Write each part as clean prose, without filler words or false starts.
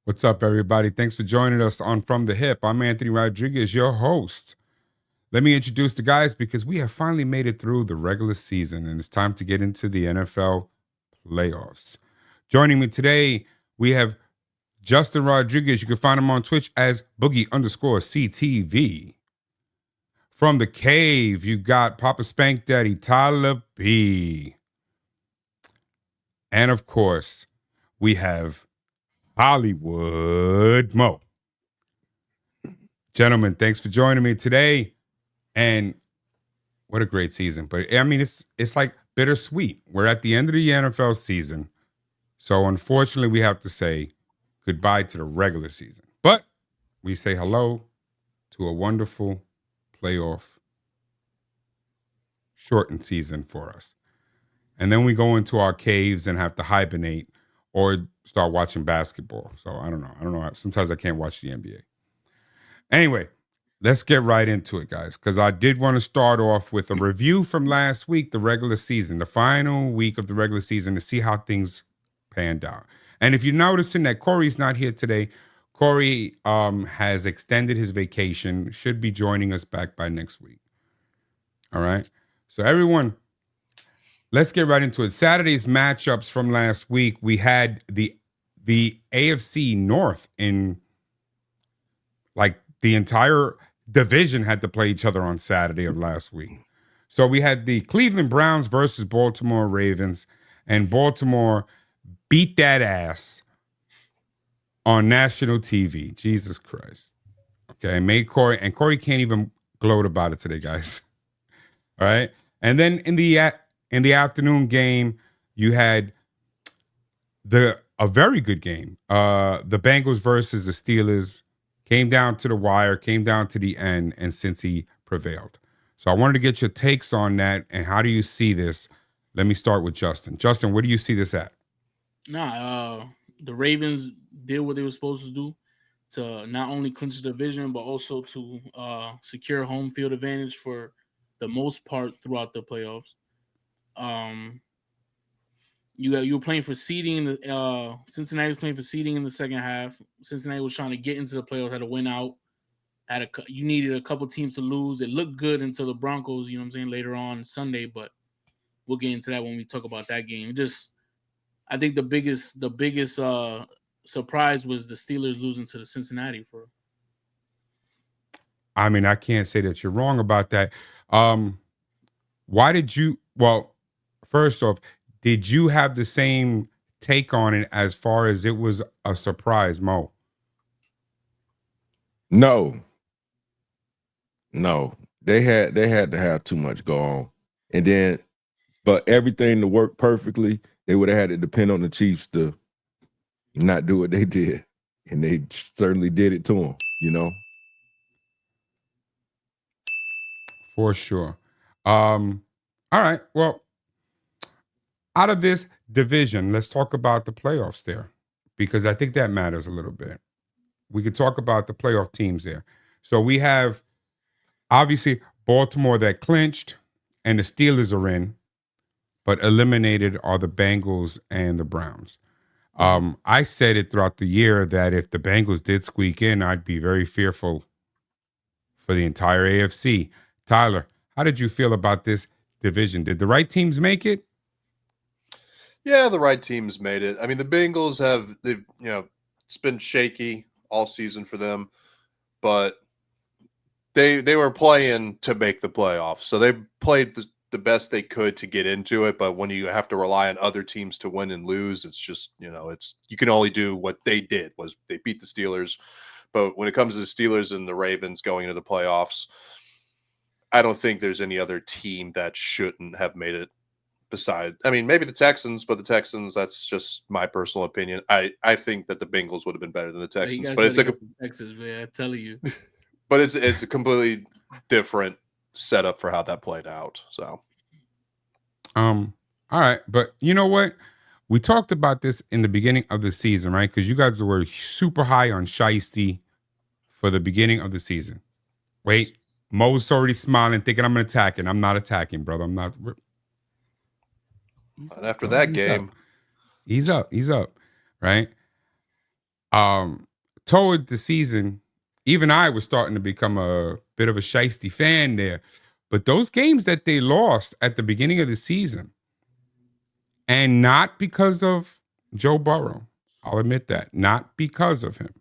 What's up, everybody? Thanks for joining us on From the Hip. I'm Anthony Rodriguez, your host. Let me introduce the guys because we have finally made it through the regular season and it's time to get into the NFL playoffs. Joining me today, we have Justin Rodriguez. You can find him on Twitch as Boogie_CTV. From the cave, you got Papa Spank Daddy Tyler B. And of course, we have Hollywood Mo. Gentlemen, thanks for joining me today. And what a great season. But I mean, it's like bittersweet. We're at the end of the NFL season. So unfortunately, we have to say goodbye to the regular season. But we say hello to a wonderful playoff shortened season for us. And then we go into our caves and have to hibernate or start watching basketball. So I don't know. Sometimes I can't watch the NBA. Anyway, let's get right into it, guys, because I did want to start off with a review from last week, the regular season, the final week of the regular season, to see how things panned out. And if you're noticing that Corey's not here today, Corey has extended his vacation, should be joining us back by next week. All right. So everyone, let's get right into it. Saturday's matchups from last week, we had the AFC North in like the entire division had to play each other on Saturday of last week. So we had the Cleveland Browns versus Baltimore Ravens, and Baltimore beat that ass on national TV. Jesus Christ. Okay, made Corey, and Corey can't even gloat about it today, guys. All right. And then in the afternoon game, you had a very good game. The Bengals versus the Steelers. Came down to the wire, came down to the end, and Cincy prevailed. So I wanted to get your takes on that, and how do you see this? Let me start with Justin. Justin, where do you see this at? The Ravens did what they were supposed to do to not only clinch the division, but also to secure home field advantage for the most part throughout the playoffs. Um, you were playing for seeding. Cincinnati was playing for seeding in the second half. Cincinnati was trying to get into the playoffs, had to win out. You needed a couple teams to lose. It looked good until the Broncos, you know what I'm saying, later on Sunday, but we'll get into that when we talk about that game. I think the biggest surprise was the Steelers losing to the Cincinnati for. I mean, I can't say that you're wrong about that. Why did you? Well, first off, did you have the same take on it as far as it was a surprise, Mo? No. They had to have too much go on. And then for everything to work perfectly, they would have had to depend on the Chiefs to not do what they did. And they certainly did it to them, you know? For sure. All right. Well, out of this division, let's talk about the playoffs there, because I think that matters a little bit. We could talk about the playoff teams there. So we have obviously Baltimore that clinched, and the Steelers are in, but eliminated are the Bengals and the Browns. I said it throughout the year that if the Bengals did squeak in, I'd be very fearful for the entire AFC. Tyler, how did you feel about this division? Did the right teams make it? Yeah, the right teams made it. I mean, the Bengals it's been shaky all season for them, but they were playing to make the playoffs. So they played the best they could to get into it, but when you have to rely on other teams to win and lose, it's just, you can only do what they did. Was they beat the Steelers. But when it comes to the Steelers and the Ravens going into the playoffs, I don't think there's any other team that shouldn't have made it. Maybe the Texans, but the Texans, that's just my personal opinion. I think that the Bengals would have been better than the Texans, but it's Texas, man, I tell you. But it's a completely different setup for how that played out. So, all right, but you know what? We talked about this in the beginning of the season, right? Because you guys were super high on Shiesty for the beginning of the season. Wait, Mo's already smiling, thinking I'm attacking. I'm not attacking, brother. I'm not. And after that game, he's up, right? Toward the season, even I was starting to become a bit of a shiesty fan there. But those games that they lost at the beginning of the season, and not because of Joe Burrow, I'll admit that, not because of him,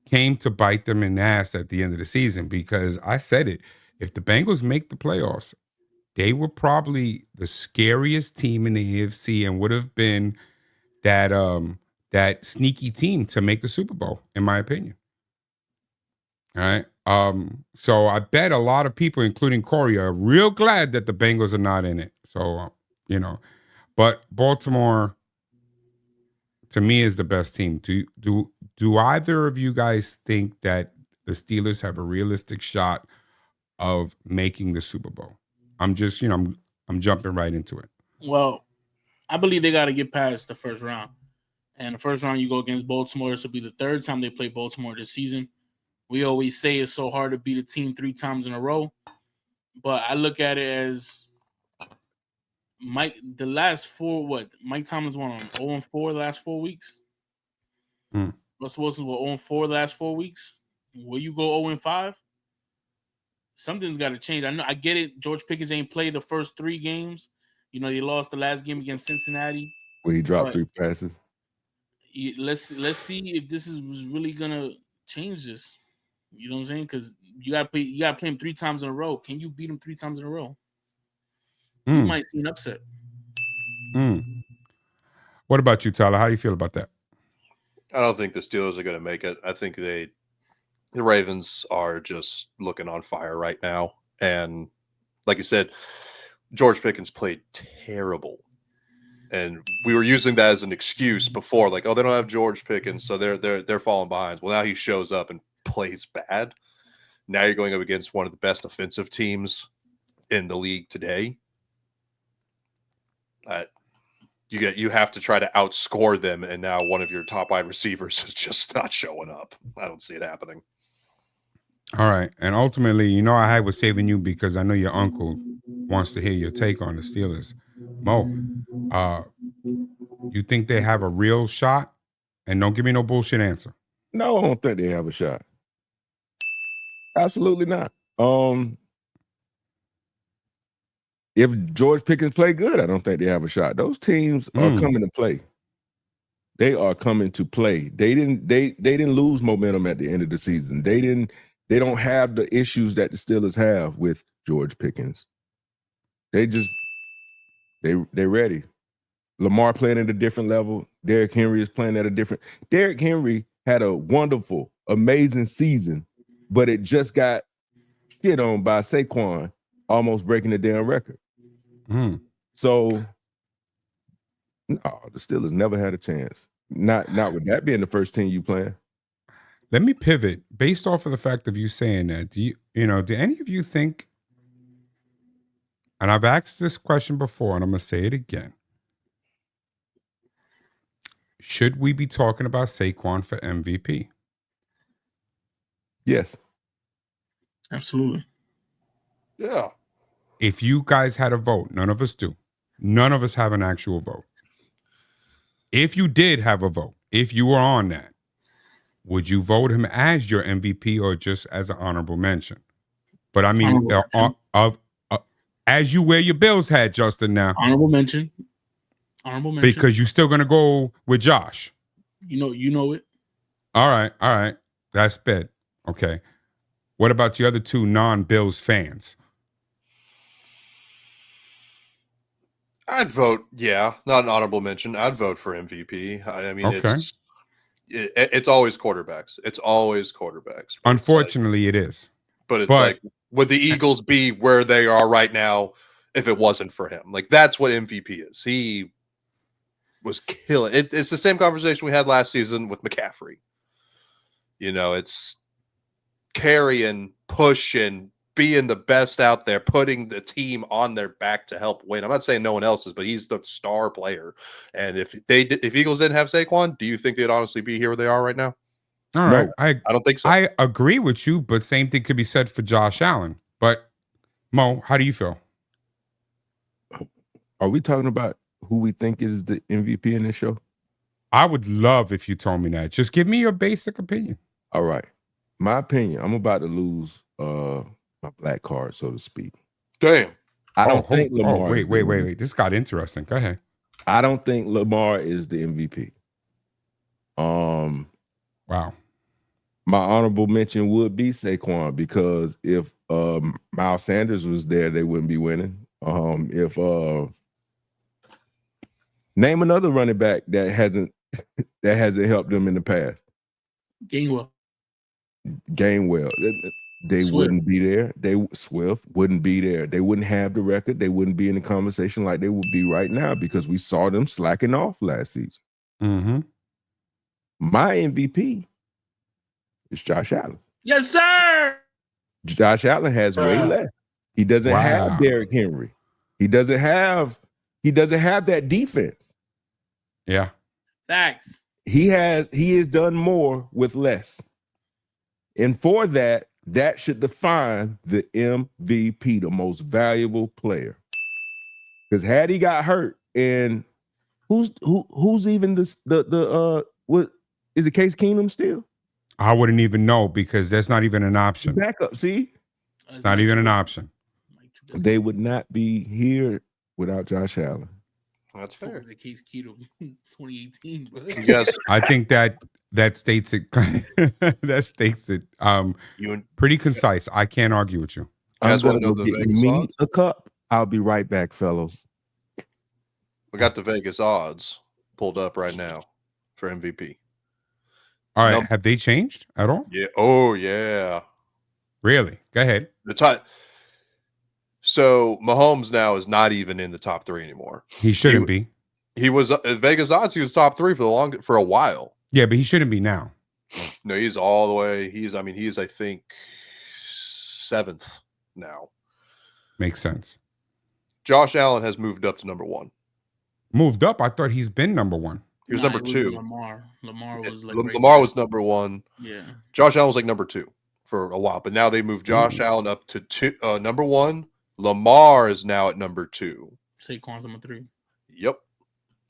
came to bite them in the ass at the end of the season. Because I said it, if the Bengals make the playoffs, they were probably the scariest team in the AFC and would have been that sneaky team to make the Super Bowl, in my opinion. All right. So I bet a lot of people, including Corey, are real glad that the Bengals are not in it. So, but Baltimore, to me, is the best team. Do either of you guys think that the Steelers have a realistic shot of making the Super Bowl? I'm just, I'm jumping right into it. Well, I believe they got to get past the first round. And the first round, you go against Baltimore. This will be the third time they play Baltimore this season. We always say it's so hard to beat a team 3 times in a row. But I look at it as the last 4, Mike Tomlin's won on 0-4 the last 4 weeks. Russell Wilson's 0-4 the last 4 weeks. Will you go 0-5? Something's got to change. I get it. George Pickens ain't played the first 3 games. They lost the last game against Cincinnati. Where he dropped 3 passes. Let's see if this is really gonna change this. You know what I'm saying? Because you gotta play him 3 times in a row. Can you beat him 3 times in a row? You might see an upset. What about you, Tyler? How do you feel about that? I don't think the Steelers are going to make it. I think the Ravens are just looking on fire right now. And like you said, George Pickens played terrible. And we were using that as an excuse before, like, oh, they don't have George Pickens, so they're falling behind. Well, now he shows up and plays bad. Now you're going up against one of the best offensive teams in the league today. You have to try to outscore them, and now one of your top wide receivers is just not showing up. I don't see it happening. All right. And ultimately, I was saving you because I know your uncle wants to hear your take on the Steelers. Mo, you think they have a real shot? And don't give me no bullshit answer. No, I don't think they have a shot. Absolutely not. If George Pickens play good, I don't think they have a shot. Those teams are coming to play. They are coming to play. They didn't lose momentum at the end of the season. They don't have the issues that the Steelers have with George Pickens. They're ready. Lamar playing at a different level. Derrick Henry is playing at a different. Derrick Henry had a wonderful, amazing season, but it just got shit on by Saquon, almost breaking the damn record. So, no, the Steelers never had a chance. Not with that being the first team you playing. Let me pivot based off of the fact of you saying that. Do any of you think? And I've asked this question before, and I'm gonna say it again. Should we be talking about Saquon for MVP? Yes. Absolutely. Yeah. If you guys had a vote, none of us do. None of us have an actual vote. If you did have a vote, if you were on that, would you vote him as your MVP or just as an honorable mention? But I mean, as you wear your Bills hat, Justin, now. Honorable mention. Because you're still going to go with Josh. You know it. All right. That's bad. Okay. What about the other 2 non-Bills fans? I'd vote, not an honorable mention. I'd vote for MVP. I mean, okay. It's always quarterbacks. It's always quarterbacks. Unfortunately, it is. But like, would the Eagles be where they are right now if it wasn't for him? Like, that's what MVP is. He was killing. It's the same conversation we had last season with McCaffrey. It's carrying, pushing, being the best out there, putting the team on their back to help win. I'm not saying no one else is, but he's the star player. And if Eagles didn't have Saquon, do you think they'd honestly be here where they are right now? All right. I don't think so. I agree with you, but same thing could be said for Josh Allen. But Mo, how do you feel? Are we talking about who we think is the MVP in this show? I would love if you told me that. Just give me your basic opinion. All right. My opinion, I'm about to lose my black card, so to speak. Damn. I don't think Lamar. Oh, wait. This got interesting. Go ahead. I don't think Lamar is the MVP. Wow. My honorable mention would be Saquon, because if Miles Sanders was there, they wouldn't be winning. If name another running back that hasn't helped them in the past. Gainwell. They Swift. wouldn't be there. Swift wouldn't be there. They wouldn't have the record. They wouldn't be in the conversation like they would be right now, because we saw them slacking off last season. Mm-hmm. My MVP is Josh Allen. Yes, sir. Josh Allen has way less. He doesn't have Derrick Henry. He doesn't have that defense. Yeah. Facts. He has done more with less. And for that should define the MVP, the most valuable player. Because had he got hurt, and who's even the what is it, Case Keenum still? I wouldn't even know, because that's not even an option. Backup, see? It's not even an option. They would not be here without Josh Allen. That's fair. The Case Keenum 2018, bro. Yes. I think that states it. That states it. Pretty concise. I can't argue with you. I'm guys going wanna know to the get Vegas me odds? a cup. I'll be right back, fellows. We got the Vegas odds pulled up right now for MVP. All right. Nope. Have they changed at all? Yeah. Oh, yeah. Really? Go ahead. The top. So Mahomes now is not even in the top 3 anymore. He shouldn't be. He was at Vegas odds. He was top 3 for a while. Yeah, but he shouldn't be now. No, he's all the way. He's I think 7th now. Makes sense. Josh Allen has moved up to number 1. Moved up? I thought he's been number 1. He was Nah, number it 2. Lamar was like Lamar was number 1. Yeah. Josh Allen was like number 2 for a while, but now they moved Josh Allen up to number 1. Lamar is now at number 2. Saquon's number 3. Yep,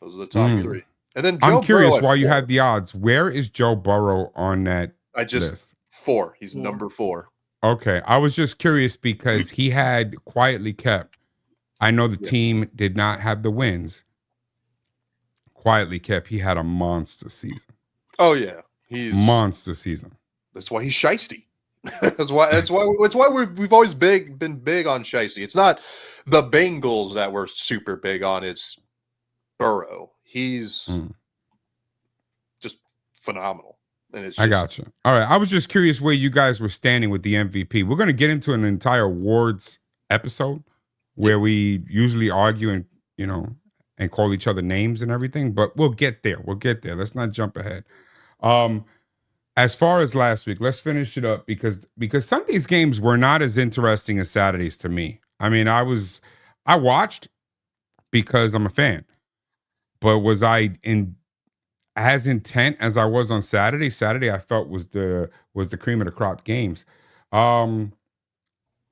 those are the top 3. And then Joe I'm curious Burrow at why you 4. have the odds. Where is Joe Burrow on that list? 4. He's number 4. Okay, I was just curious because he had quietly kept. I know the team did not have the wins. Quietly kept. He had a monster season. Oh yeah, he's monster season. That's why he's shiesty. That's why we've always been big on shiesty. It's not the Bengals that we're super big on. It's Burrow. He's just phenomenal. And it's just, I got you. All right. I was just curious where you guys were standing with the MVP. We're going to get into an entire awards episode where we usually argue and call each other names and everything, but we'll get there. Let's not jump ahead. As far as last week, let's finish it up because Sunday's games were not as interesting as Saturday's to me. I mean, I watched because I'm a fan, but was I as intent as I was on Saturday? Saturday I felt was the cream of the crop games. well,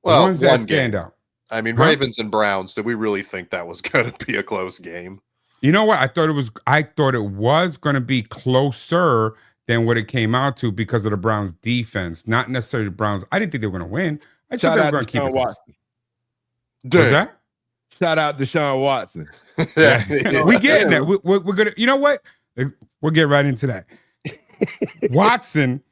ones that one stand game. out. I mean, Ravens and Browns. Did we really think that was going to be a close game? You know what? I thought it was going to be closer than what it came out to because of the Browns' defense, not necessarily the Browns. I didn't think they were going to win. I thought they were going to keep it close. What's that? Shout out to Deshaun Watson. Yeah. We getting that. We're gonna. You know what? We'll get right into that. Watson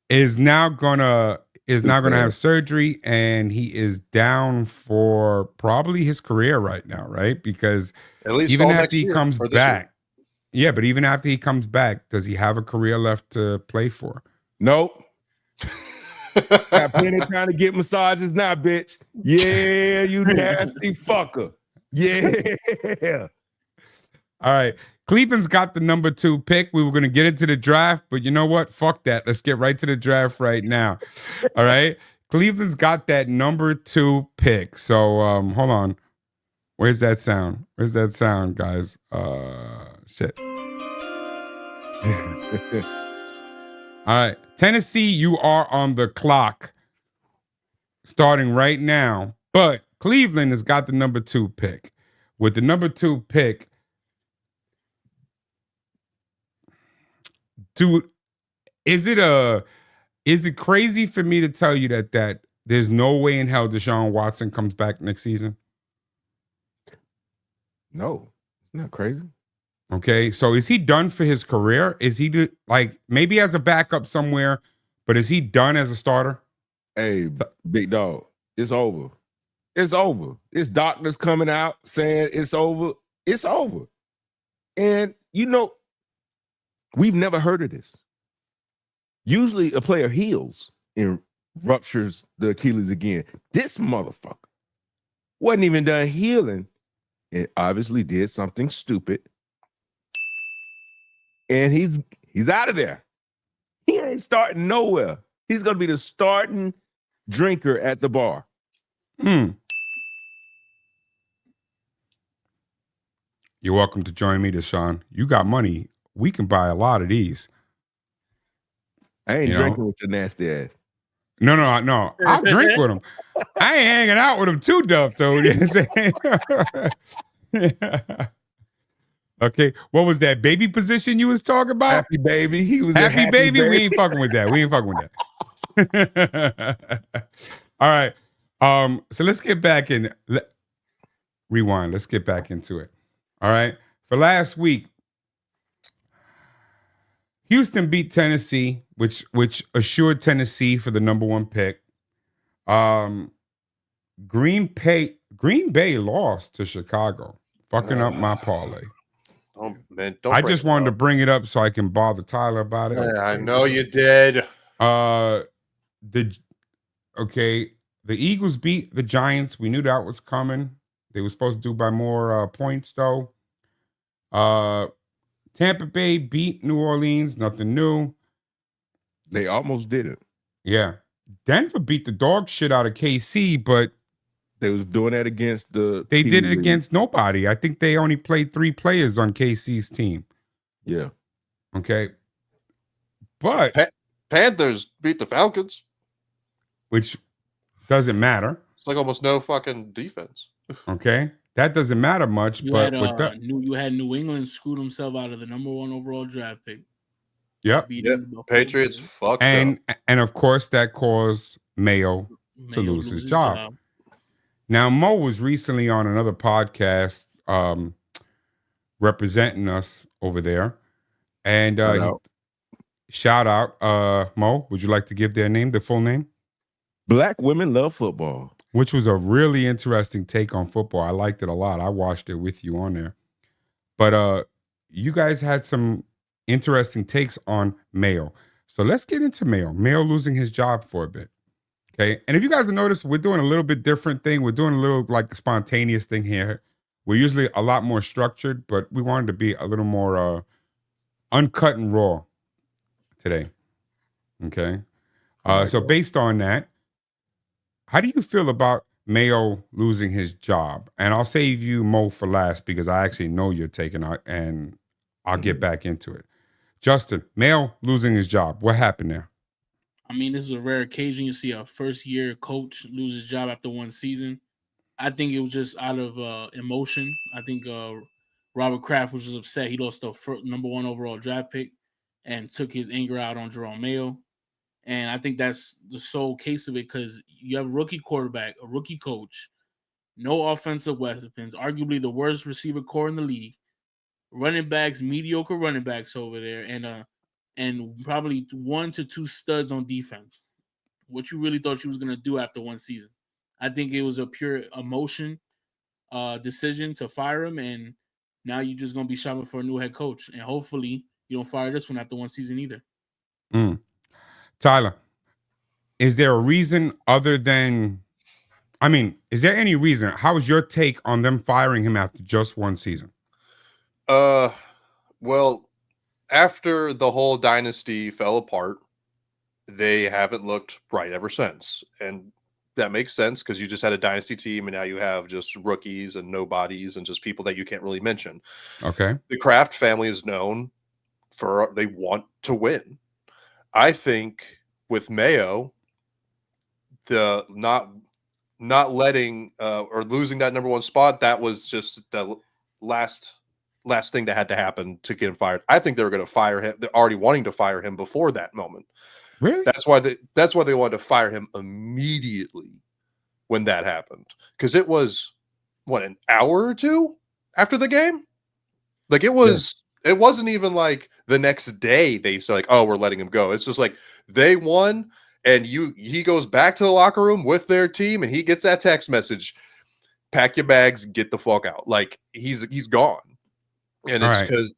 is now gonna have surgery, and he is down for probably his career right now, right? Because at least even after he comes back, but even after he comes back, does he have a career left to play for? Nope. Got plenty of time to get massages now, bitch. Yeah, you nasty fucker. Yeah. All right. Cleveland's got the number 2 pick. We were going to get into the draft, but you know what? Fuck that. Let's get right to the draft right now. All right. Cleveland's got that number 2 pick. So hold on. Where's that sound? Guys? Shit. All right. Tennessee, you are on the clock starting right now, but Cleveland has got the number 2 pick. With the number 2 pick, is it crazy for me to tell you that there's no way in hell Deshaun Watson comes back next season? No, it's not crazy. Okay, so is he done for his career? Is he like maybe as a backup somewhere, but is he done as a starter? Hey, big dog, it's over. It's over. It's doctors coming out saying it's over. It's over. And we've never heard of this. Usually a player heals and ruptures the Achilles again. This motherfucker wasn't even done healing and obviously did something stupid. And he's out of there. He ain't starting nowhere. He's going to be the starting drinker at the bar. You're welcome to join me, Deshaun. You got money. We can buy a lot of these. I ain't drinking with your nasty ass. No. I'll drink with him. I ain't hanging out with him too, Duff, though. You know what I'm saying? Okay. What was that baby position you was talking about? Happy baby. He was happy baby. We ain't fucking with that. All right. So let's get back in. Rewind. Let's get back into it. All right. For last week, Houston beat Tennessee, which assured Tennessee for the number 1 pick. Green Bay lost to Chicago, fucking up my parlay. Oh man, I just wanted to bring it up so I can bother Tyler about it. Yeah, I know you did. The Eagles beat the Giants. We knew that was coming. They were supposed to do by more points, though. Tampa Bay beat New Orleans. Nothing new. They almost did it. Yeah. Denver beat the dog shit out of KC, but they was doing that against the. They did it against nobody. I think they only played 3 players on KC's team. Yeah. Okay. But Panthers beat the Falcons, which doesn't matter. It's like almost no fucking defense. Okay. That doesn't matter much. You but had New England screwed himself out of the number 1 overall draft pick. Yep. Patriots fucked up. And of course that caused Mayo to lose his job. Now, Mo was recently on another podcast representing us over there. And shout out, Mo, would you like to give their full name? Black Women Love Football. Which was a really interesting take on football. I liked it a lot. I watched it with you on there. But you guys had some interesting takes on Mayo. So let's get into Mayo. Mayo losing his job for a bit. Okay. And if you guys have noticed, we're doing a little bit different thing. We're doing a little like spontaneous thing here. We're usually a lot more structured, but we wanted to be a little more uncut and raw today. Okay. So based on that, how do you feel about Mayo losing his job? And I'll save you, Mo, for last because I actually know you're taking out and I'll get back into it. Justin, Mayo losing his job. What happened there? I mean, this is a rare occasion. You see a first-year coach lose his job after 1 season. I think it was just out of emotion. I think Robert Kraft was just upset. He lost the number 1 overall draft pick and took his anger out on Jerome Mayo. And I think that's the sole case of it because you have a rookie quarterback, a rookie coach, no offensive weapons, arguably the worst receiver core in the league, running backs, mediocre running backs over there, and probably 1 to 2 studs on defense. What you really thought you was going to do after 1 season. I think it was a pure emotion decision to fire him, and now you're just going to be shopping for a new head coach. And hopefully you don't fire this one after 1 season either. Tyler, is there a reason other than, is there any reason? How was your take on them firing him after just 1 season? Well, after the whole dynasty fell apart, they haven't looked right ever since. And that makes sense because you just had a dynasty team and now you have just rookies and nobodies and just people that you can't really mention. Okay. The Kraft family is known for they want to win. I think with Mayo, the not letting or losing that number 1 spot, that was just the last last thing that had to happen to get him fired. I think they were going to fire him. They're already wanting to fire him before that moment. Really? That's why they wanted to fire him immediately when that happened. Because it was an hour or two after the game? Like it wasn't even like the next day they said like, oh, we're letting him go. It's just like they won and he goes back to the locker room with their team and he gets that text message, pack your bags, get the fuck out. Like he's gone. And it's because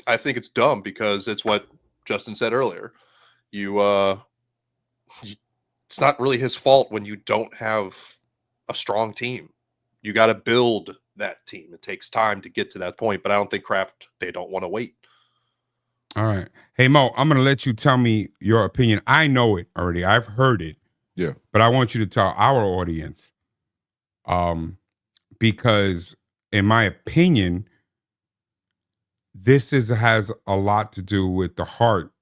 I think it's dumb because it's what Justin said earlier. It's not really his fault when you don't have a strong team. You got to build that team. It takes time to get to that point, but I don't think Kraft, they don't want to wait. All right. Hey, Mo, I'm going to let you tell me your opinion. I know it already. I've heard it. Yeah. But I want you to tell our audience because in my opinion, this has a lot to do with the heart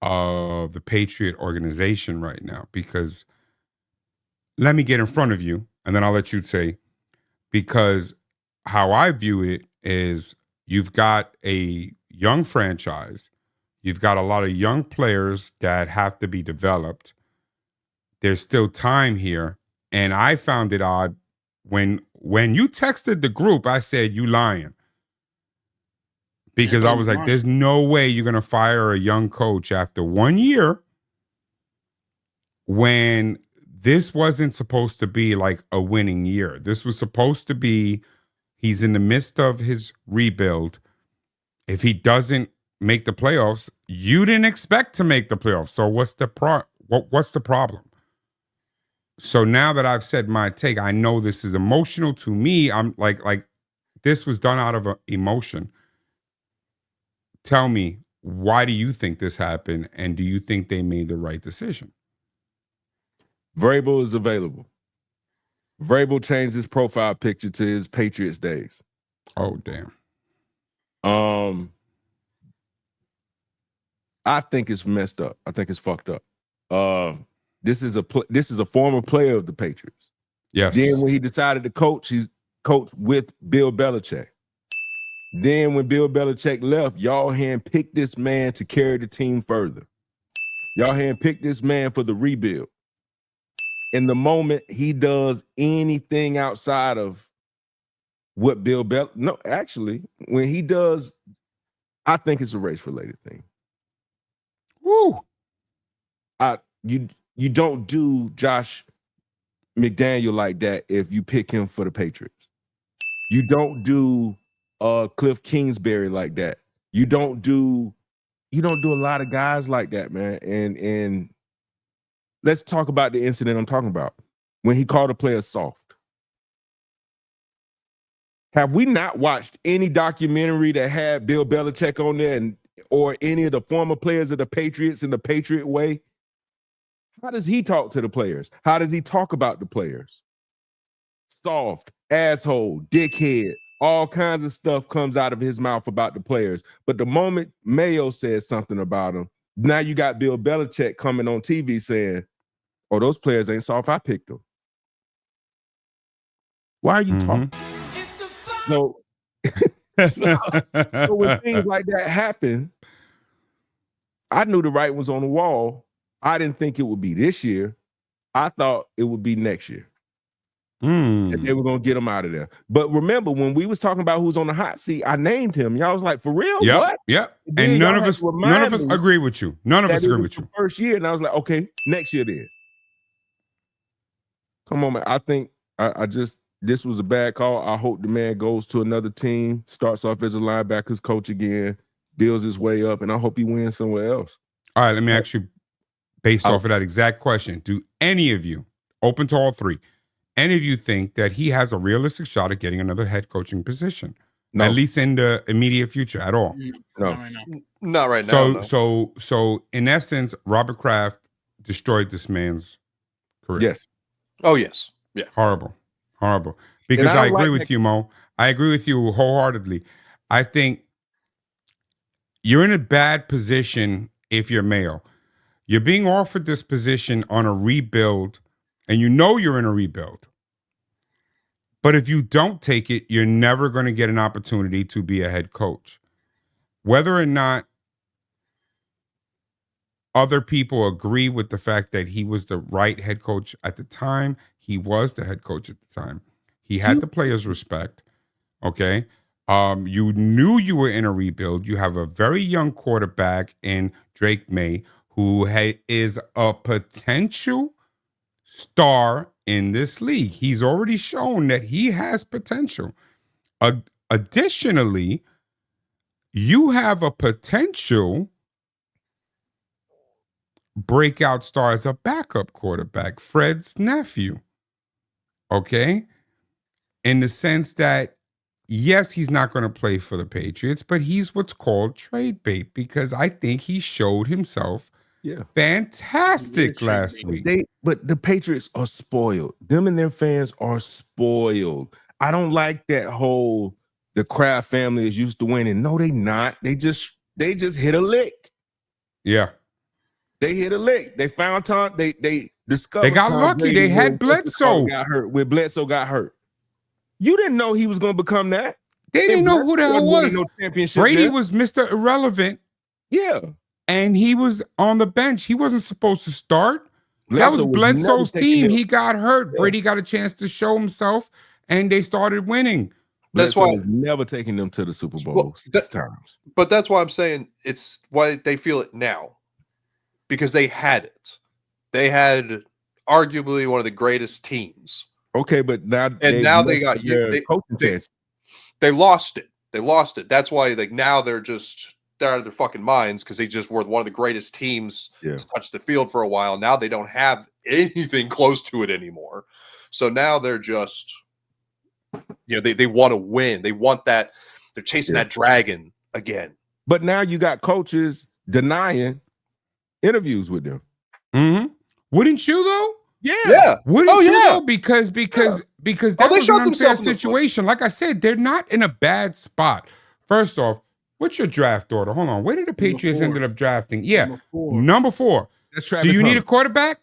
of the Patriot organization right now, because let me get in front of you and then I'll let you say, because how I view it is you've got a young franchise, you've got a lot of young players that have to be developed. There's still time here. And I found it odd when you texted the group, I said, you lying. Because I was like, there's no way you're going to fire a young coach after 1 year when this wasn't supposed to be like a winning year. This was supposed to be, he's in the midst of his rebuild. If he doesn't make the playoffs, you didn't expect to make the playoffs. So what's the problem? So now that I've said my take, I know this is emotional to me. I'm like this was done out of emotion. Tell me, why do you think this happened? And do you think they made the right decision? Vrabel is available. Vrabel changed his profile picture to his Patriots days. Oh, damn. I think it's messed up. I think it's fucked up. This is a former player of the Patriots. Yes. Then when he decided to coach, he coached with Bill Belichick. Then when Bill Belichick left, y'all handpicked this man to carry the team further. Y'all handpicked this man for the rebuild. In the moment he does anything outside of what when he does, I think it's a race-related thing. Woo. You don't do Josh McDaniel like that if you pick him for the Patriots. You don't do Cliff Kingsbury like that. You don't do a lot of guys like that, man. And let's talk about the incident I'm talking about when he called a player soft. Have we not watched any documentary that had Bill Belichick on there or any of the former players of the Patriots in the Patriot way? How does he talk to the players? How does he talk about the players? Soft, asshole, dickhead, all kinds of stuff comes out of his mouth about the players. But the moment Mayo says something about him, now you got Bill Belichick coming on TV saying, oh, those players ain't soft, I picked them. Why are you talking? So when things like that happen, I knew the writing was on the wall. I didn't think it would be this year. I thought it would be next year. And they were going to get him out of there. But remember, when we was talking about who's on the hot seat, I named him. Y'all was like, for real? Yep, What? Yep. And none of us agree with you. None of us agree with you. First year, and I was like, okay, next year then. Come on, man. I think this was a bad call. I hope the man goes to another team, starts off as a linebackers coach again, builds his way up, and I hope he wins somewhere else. All right, let me ask you, based off of that exact question, do any of you, open to all three, any of you think that he has a realistic shot at getting another head coaching position? No. At least in the immediate future at all? No. Not right now. So in essence, Robert Kraft destroyed this man's career. Yes. Oh, yes. Yeah. Horrible. Because I agree with you, Mo. I agree with you wholeheartedly. I think you're in a bad position if you're Mayo. You're being offered this position on a rebuild, and you know you're in a rebuild. But if you don't take it, you're never going to get an opportunity to be a head coach. Whether or not other people agree with the fact that he was the right head coach at the time, he was the head coach at the time. He had the players' respect. Okay. You knew you were in a rebuild. You have a very young quarterback in Drake May, who is a potential star in this league. He's already shown that he has potential. Additionally, you have a potential breakout star as a backup quarterback, Fred's nephew. Okay? In the sense that, yes, he's not going to play for the Patriots, but he's what's called trade bait because I think he showed himself fantastic last week. But the Patriots are spoiled. Them and their fans are spoiled. I don't like that whole the Kraft family is used to winning. No, they not. They just hit a lick. Yeah. They hit a lick. They found Tom. They discovered. They got Tom lucky. Brady They had Bledsoe. Got hurt when Bledsoe got hurt. You didn't know he was going to become that. They didn't know who the hell was. No championship Brady there. was Mr. Irrelevant. Yeah. And he was on the bench. He wasn't supposed to start. That was Bledsoe's team. He got hurt. Yeah. Brady got a chance to show himself, and they started winning. That's why never taking them to the Super Bowl 6 times. But that's why I'm saying it's why they feel it now. Because they had it. They had arguably one of the greatest teams. Okay, but now they got you. They lost it. They lost it. That's why now they're out of their fucking minds because they just were one of the greatest teams to touch the field for a while. Now they don't have anything close to it anymore. So now they're just, they want to win. They want that. They're chasing that dragon again. But now you got coaches denying interviews with them. Mm-hmm. Wouldn't you though? Yeah. Wouldn't you though? Because that was an unfair situation. Like I said, they're not in a bad spot. First off, what's your draft order? Hold on. Where did the Patriots ended up drafting? Yeah. Number 4. Do you need a quarterback?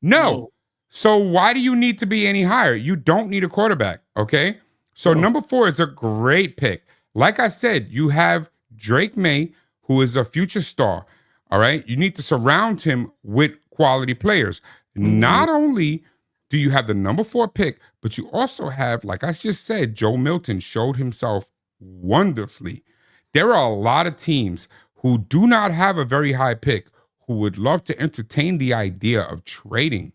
No. So why do you need to be any higher? You don't need a quarterback. Okay. So number 4 is a great pick. Like I said, you have Drake May, who is a future star. All right. You need to surround him with quality players. Mm-hmm. Not only do you have the number 4 pick, but you also have, like I just said, Joe Milton showed himself wonderfully. There are a lot of teams who do not have a very high pick who would love to entertain the idea of trading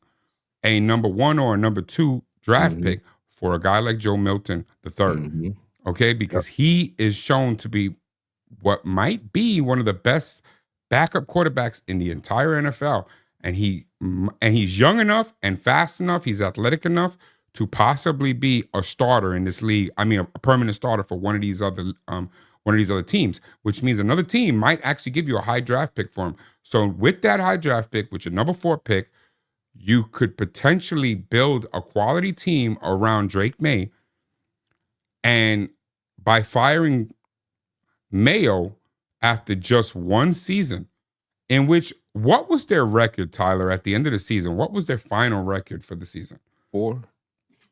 a number 1 or a number 2 draft pick for a guy like Joe Milton III. Mm-hmm. Okay, because he is shown to be what might be one of the best backup quarterbacks in the entire NFL. And he's young enough and fast enough, he's athletic enough to possibly be a starter in this league. I mean, a permanent starter for one of these other teams, which means another team might actually give you a high draft pick for him. So with that high draft pick, with your number 4 pick, you could potentially build a quality team around Drake May. And by firing Mayo after just one season, in which, what was their record, Tyler, at the end of the season? What was their final record for the season? 4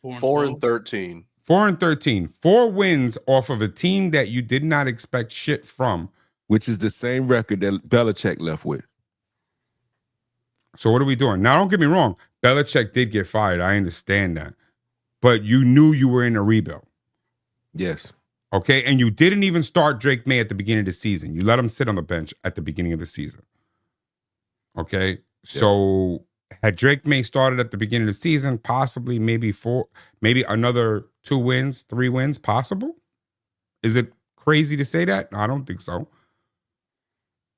and 13. 4 and 13. 4 wins off of a team that you did not expect shit from. Which is the same record that Belichick left with. So what are we doing? Now, don't get me wrong. Belichick did get fired. I understand that. But you knew you were in a rebuild. Yes. Okay? And you didn't even start Drake May at the beginning of the season. You let him sit on the bench at the beginning of the season. Okay? Yeah. So had Drake May started at the beginning of the season, possibly maybe another 2 wins, 3 wins, possible? Is it crazy to say that? No, I don't think so.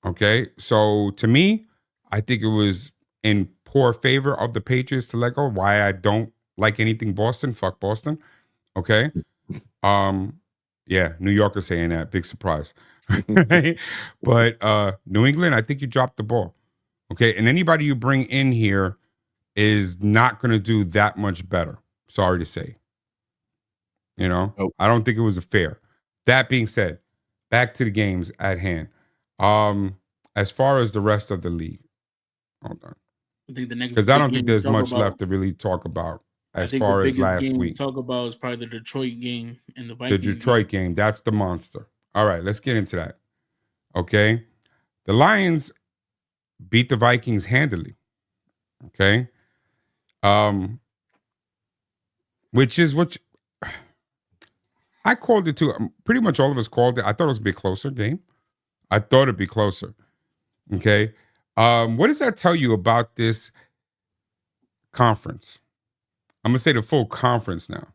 Okay? So to me, I think it was in poor favor of the Patriots to let go. Why I don't like anything Boston. Fuck Boston. Okay? Yeah, New Yorkers saying that. Big surprise. But New England, I think you dropped the ball. Okay? And anybody you bring in here is not going to do that much better. Sorry to say. I don't think it was fair. That being said, back to the games at hand. As far as the rest of the league, hold on. I think the next, because I don't think there's much left to really talk about. I as think the far as biggest last game we week. talk about is probably the Detroit game and the The Vikings Detroit game, that's the monster. All right, let's get into that. Okay. The Lions beat the Vikings handily. Okay. Which is what I called it too. Pretty much all of us called it. I thought it was a bit closer game. I thought it'd be closer. Okay. What does that tell you about this conference? I'm gonna say the full conference now.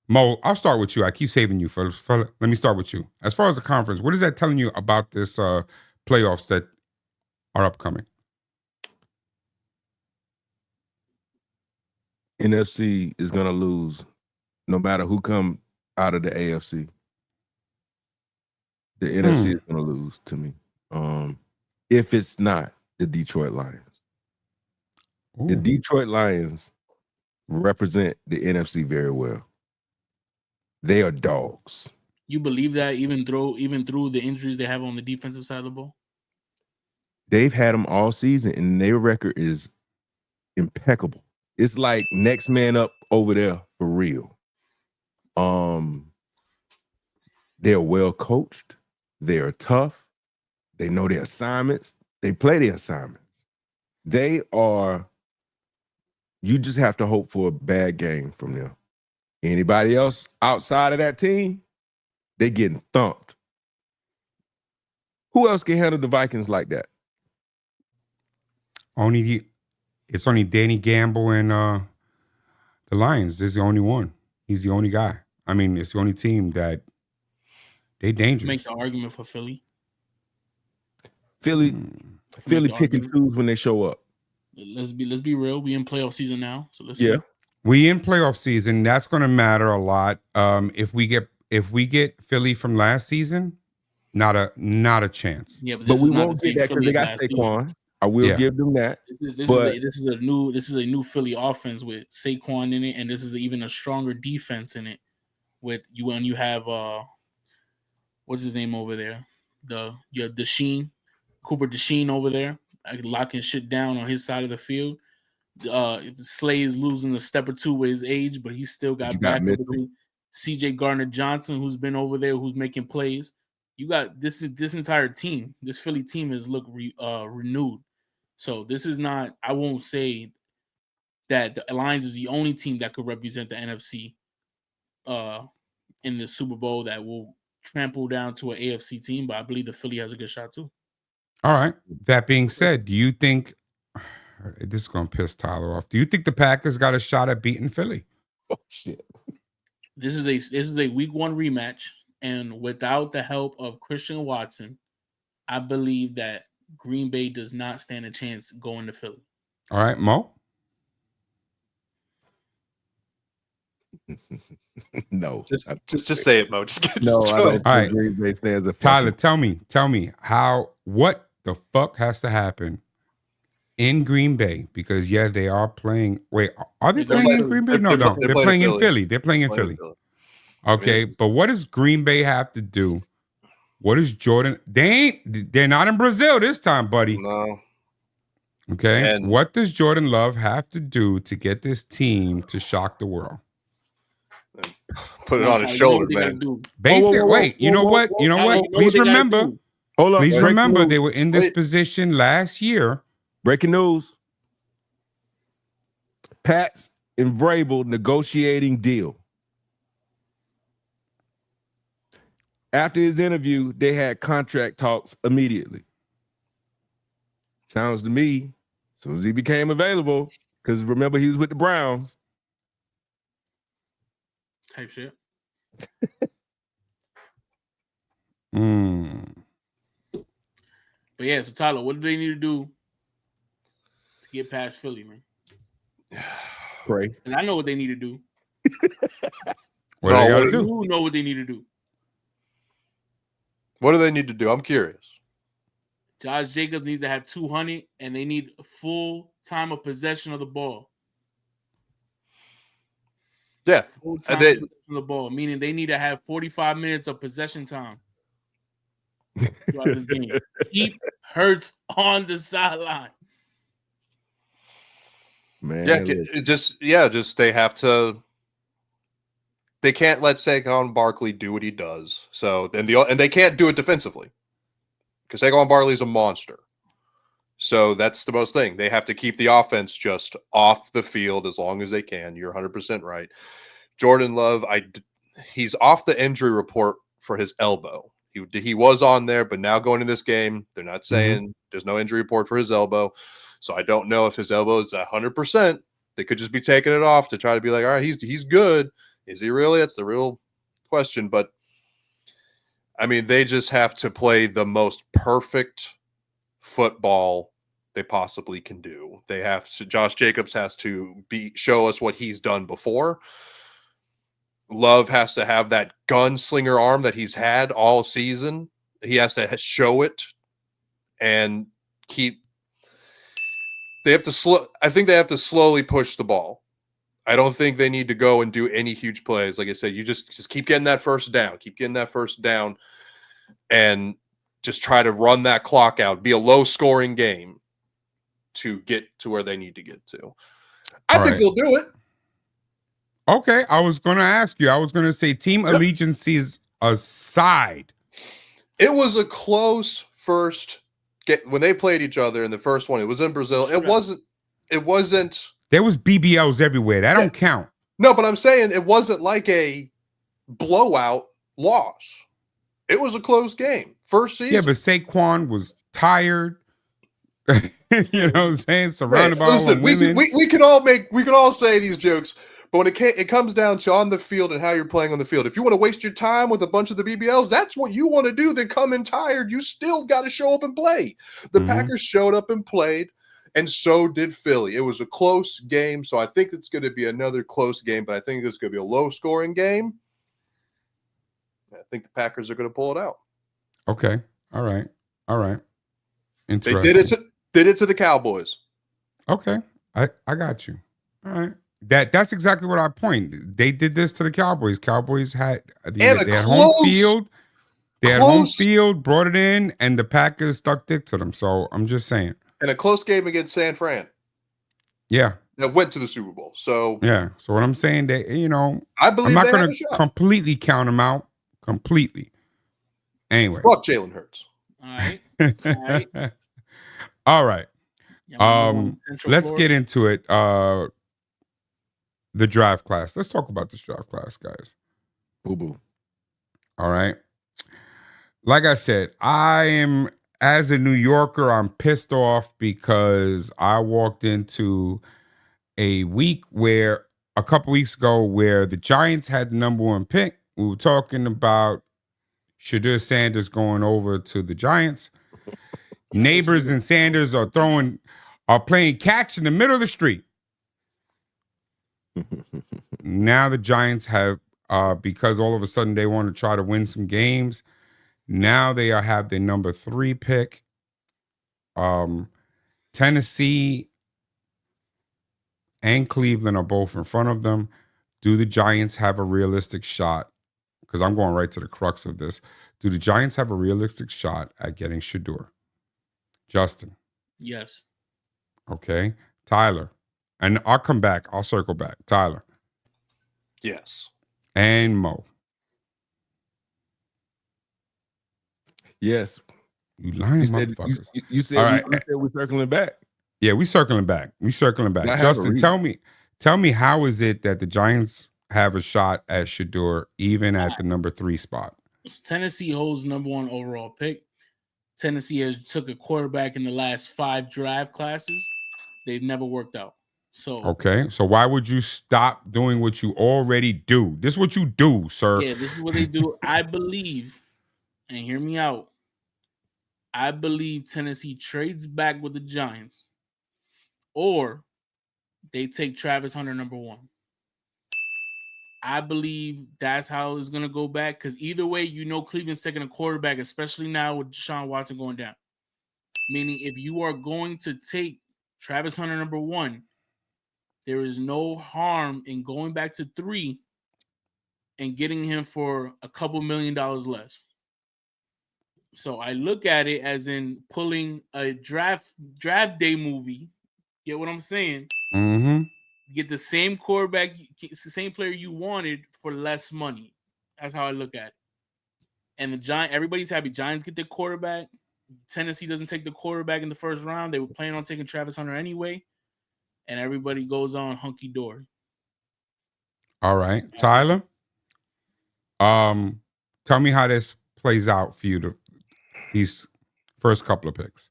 Mo, I'll start with you. I keep saving you for let me start with you. As far as the conference, what is that telling you about this playoffs that are upcoming? NFC is gonna lose no matter who come out of the AFC. The NFC is gonna lose to me. If it's not the Detroit Lions. Ooh. The Detroit Lions represent the NFC very well. They are dogs. You believe that even through the injuries they have on the defensive side of the ball? They've had them all season, and their record is impeccable. It's like next man up over there for real. They're well coached. They are tough. They know their assignments. They play their assignments. They are. You just have to hope for a bad game from them. Anybody else outside of that team, they getting thumped. Who else can handle the Vikings like that? It's only Danny Gamble and the Lions. This is the only one. He's the only guy. I mean, it's the only team that they dangerous. Make the argument for Philly. Philly pick and choose when they show up. Let's be real. We in playoff season now, so let's Yeah. see. We in playoff season. That's going to matter a lot. If we get Philly from last season, not a chance. Yeah, But we won't get that because they got Saquon. I will give them that. This is a new Philly offense with Saquon in it, and this is even a stronger defense in it. With you when you have what's his name over there? You have Deshaun, Cooper Deshaun over there, locking shit down on his side of the field. Slay is losing a step or two with his age, but he's still got backup between CJ Gardner-Johnson, who's been over there, who's making plays. You got this entire team. This Philly team is renewed. So this is not. I won't say that the Lions is the only team that could represent the NFC in the Super Bowl that will trample down to an AFC team. But I believe the Philly has a good shot too. All right. That being said, do you think this is going to piss Tyler off? Do you think the Packers got a shot at beating Philly? Oh shit! This is a Week 1 rematch, and without the help of Christian Watson, I believe that Green Bay does not stand a chance going to Philly. All right, Mo. No, just say it, Mo. Just no. I don't. All right, Green Bay stands a Tyler, tell me what the fuck has to happen in Green Bay, because they are playing. Wait, are they playing in Green Bay? No, they're playing in Philly. They're playing in Philly. Okay, but what does Green Bay have to do? What is Jordan? They're not in Brazil this time, buddy. No. Okay, and what does Jordan Love have to do to get this team to shock the world? Put it on his shoulder, man. Basic. Wait, you know what? Please remember. Hold on. Please remember they were in this position last year. Breaking news. Pats and Vrabel negotiating deal. After his interview, they had contract talks immediately. Sounds to me, as soon as he became available, because remember he was with the Browns. Type shit. But yeah, so Tyler, what do they need to do to get past Philly, man? Pray. And I know what they need to do. What do they got to do? You know what they need to do. What do they need to do? I'm curious. Josh Jacobs needs to have 200, and they need full time of possession of the ball. Yeah. Full time possession of the ball, meaning they need to have 45 minutes of possession time throughout this game. Keep Hurts on the sideline. Man, just they have to. They can't let Saquon Barkley do what he does. So then and they can't do it defensively because Saquon Barkley is a monster. So that's the most thing. They have to keep the offense just off the field as long as they can. You're 100% right. Jordan Love, he's off the injury report for his elbow. He was on there, but now going in this game, they're not saying there's no injury report for his elbow. So I don't know if his elbow is 100%. They could just be taking it off to try to be like, all right, he's good. Is he really? That's the real question. But I mean, they just have to play the most perfect football they possibly can do. They have to. Josh Jacobs has to show us what he's done before. Love has to have that gunslinger arm that he's had all season. He has to show it and keep. They have to I think they have to slowly push the ball. I don't think they need to go and do any huge plays. Like I said, you just keep getting that first down. Keep getting that first down and just try to run that clock out. Be a low-scoring game to get to where they need to get to. I think they'll do it. Okay, I was going to ask you. I was going to say team allegiances aside. It was a close first when they played each other in the first one. It was in Brazil. It wasn't. There was BBLs everywhere. That don't count. No, but I'm saying it wasn't like a blowout loss. It was a close game. First season. Yeah, but Saquon was tired. You know what I'm saying? Surrounded by all the women. We can all say these jokes, but when it comes down to on the field and how you're playing on the field, if you want to waste your time with a bunch of the BBLs, that's what you want to do. Then come in tired. You still got to show up and play. The Packers showed up and played. And so did Philly. It was a close game, so I think it's going to be another close game, but I think it's going to be a low-scoring game. I think the Packers are going to pull it out. Okay. All right. Interesting. They did it to the Cowboys. Okay. I got you. All right. That's exactly what I point. They did this to the Cowboys. Cowboys had home field. They had home field, brought it in, and the Packers stuck dick to them. So I'm just saying. And a close game against San Fran. Yeah. That went to the Super Bowl. So yeah. So what I'm saying, that I believe I'm not going to completely count them out. Completely. Anyway. Fuck Jalen Hurts. All right. Let's get into it. The draft class. Let's talk about this draft class, guys. Boo-boo. All right. Like I said, as a New Yorker, I'm pissed off because I walked into a week a couple weeks ago, where the Giants had the number 1 pick. We were talking about Shedeur Sanders going over to the Giants. Neighbors and Sanders are playing catch in the middle of the street. Now the Giants have, because all of a sudden they want to try to win some games, now they have their number 3 pick. Tennessee and Cleveland are both in front of them. Do the Giants have a realistic shot? Because I'm going right to the crux of this. Do the Giants have a realistic shot at getting Shedeur? Justin? Yes. Okay. Tyler? And I'll come back. I'll circle back. Tyler? Yes. And Mo? Yes. You lying motherfuckers. You said all right. We're circling back. Yeah, we circling back. Justin, tell me how is it that the Giants have a shot at Shedeur even at the number 3 spot? Tennessee holds number 1 overall pick. Tennessee has took a quarterback in the last 5 draft classes. They've never worked out. So okay, so why would you stop doing what you already do? This is what you do, sir. Yeah, this is what they do. I believe, and hear me out, I believe Tennessee trades back with the Giants, or they take Travis Hunter number 1. I believe that's how it's going to go back, because either way, Cleveland's taking a quarterback, especially now with Deshaun Watson going down. Meaning, if you are going to take Travis Hunter number 1, there is no harm in going back to 3 and getting him for a couple $1 million less. So I look at it as in pulling a draft day movie Get what I'm saying? Mm-hmm. Get the same quarterback, same player you wanted for less money. That's how I look at it. And the everybody's happy. Giants get their quarterback. Tennessee doesn't take the quarterback in the first round. They were planning on taking Travis Hunter anyway. And everybody goes on hunky dory. All right, Tyler. Tell me how this plays out for you. These first couple of picks.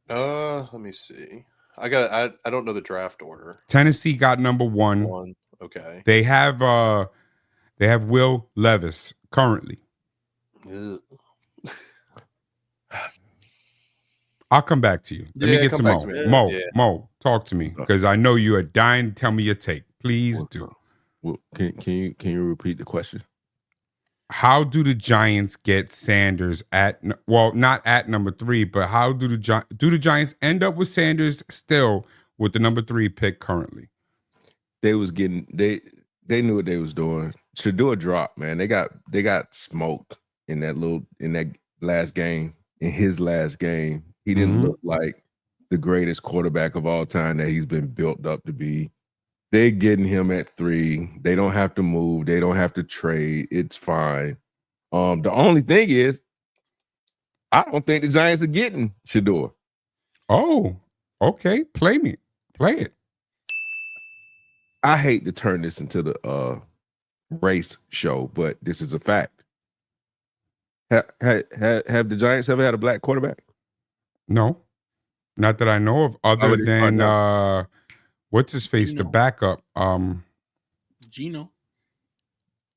Let me see. I don't know the draft order. Tennessee got number 1. Okay. They have Will Levis currently. Ugh. I'll come back to you. Let me get to Mo. Mo, talk to me because I know you are dying to tell me your take. Please do. Well, can you repeat the question? How do the Giants get Sanders not at number 3, but how do the Giants end up with Sanders still with the number 3 pick currently? They knew what they was doing. Shador dropped, man. They got smoked in that last game. In his last game, he didn't look like the greatest quarterback of all time that he's been built up to be. They're getting him at 3. They don't have to move. They don't have to trade. It's fine. The only thing is, I don't think the Giants are getting Shador. Oh, okay. Play it. I hate to turn this into the race show, but this is a fact. Have the Giants ever had a black quarterback? No, not that I know of. Other than what's his face, the backup. Gino.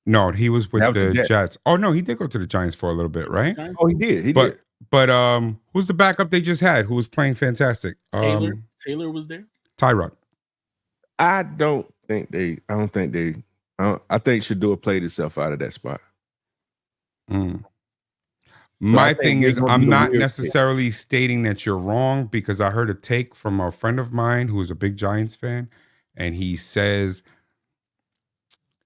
No, he was with the Jets. Jets. Oh no, he did go to the Giants for a little bit, right? Oh, he did. But who's the backup they just had? Who was playing fantastic? Taylor was there. Tyrod. I think Shador played himself out of that spot. My thing is, I'm not necessarily stating that you're wrong because I heard a take from a friend of mine who is a big Giants fan, and he says,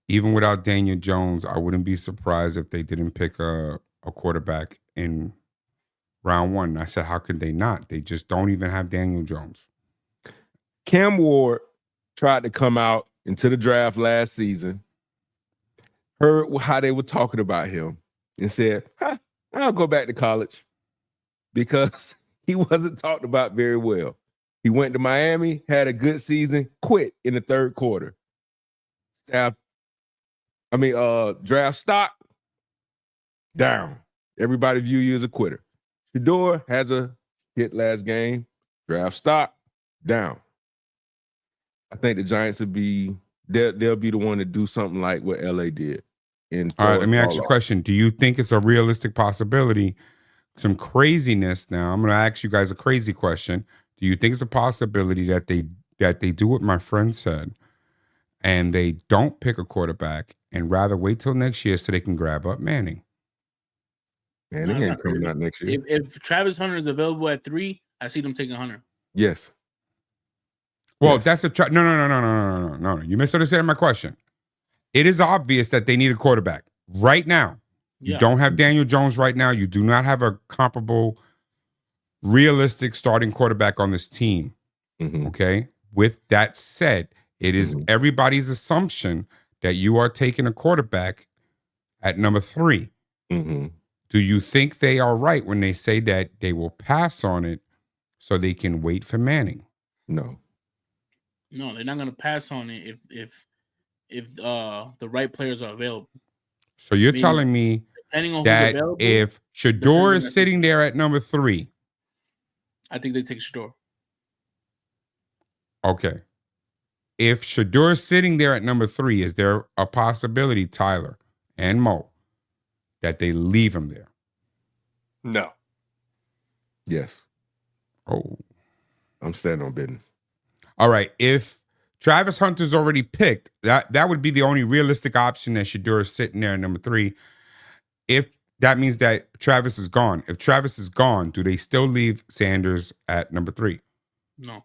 even without Daniel Jones, I wouldn't be surprised if they didn't pick a quarterback in round 1. And I said, how could they not? They just don't even have Daniel Jones. Cam Ward tried to come out into the draft last season, heard how they were talking about him, and said, I'll go back to college because he wasn't talked about very well. He went to Miami, had a good season, quit in the third quarter. Draft stock down. Everybody view you as a quitter. Shador has a hit last game. Draft stock down. I think the Giants they'll be the one to do something like what LA did. All right, let me ask you a question. Do you think it's a realistic possibility? Some craziness now. I'm going to ask you guys a crazy question. Do you think it's a possibility that they do what my friend said and they don't pick a quarterback and rather wait till next year so they can grab up Manning? Manning ain't coming out next year. If Travis Hunter is available at 3, I see them taking Hunter. Yes. Well, yes. That's a no. You misunderstood my question. It is obvious that they need a quarterback right now. You don't have Daniel Jones right now. You do not have a comparable, realistic starting quarterback on this team. Okay. With that said, it is everybody's assumption that you are taking a quarterback at number 3. Do you think they are right when they say that they will pass on it so they can wait for Manning? No, they're not going to pass on it if the right players are available. So you're telling me that if Shador is sitting there at number 3, I think they take Shador. Okay. If Shador is sitting there at number 3, is there a possibility, Tyler and Mo, that they leave him there? No. Yes. Oh. I'm standing on business. All right. If Travis Hunter's already picked, that would be the only realistic option that Shador is sitting there at number 3. If that means that Travis is gone. If Travis is gone, do they still leave Sanders at number 3? No.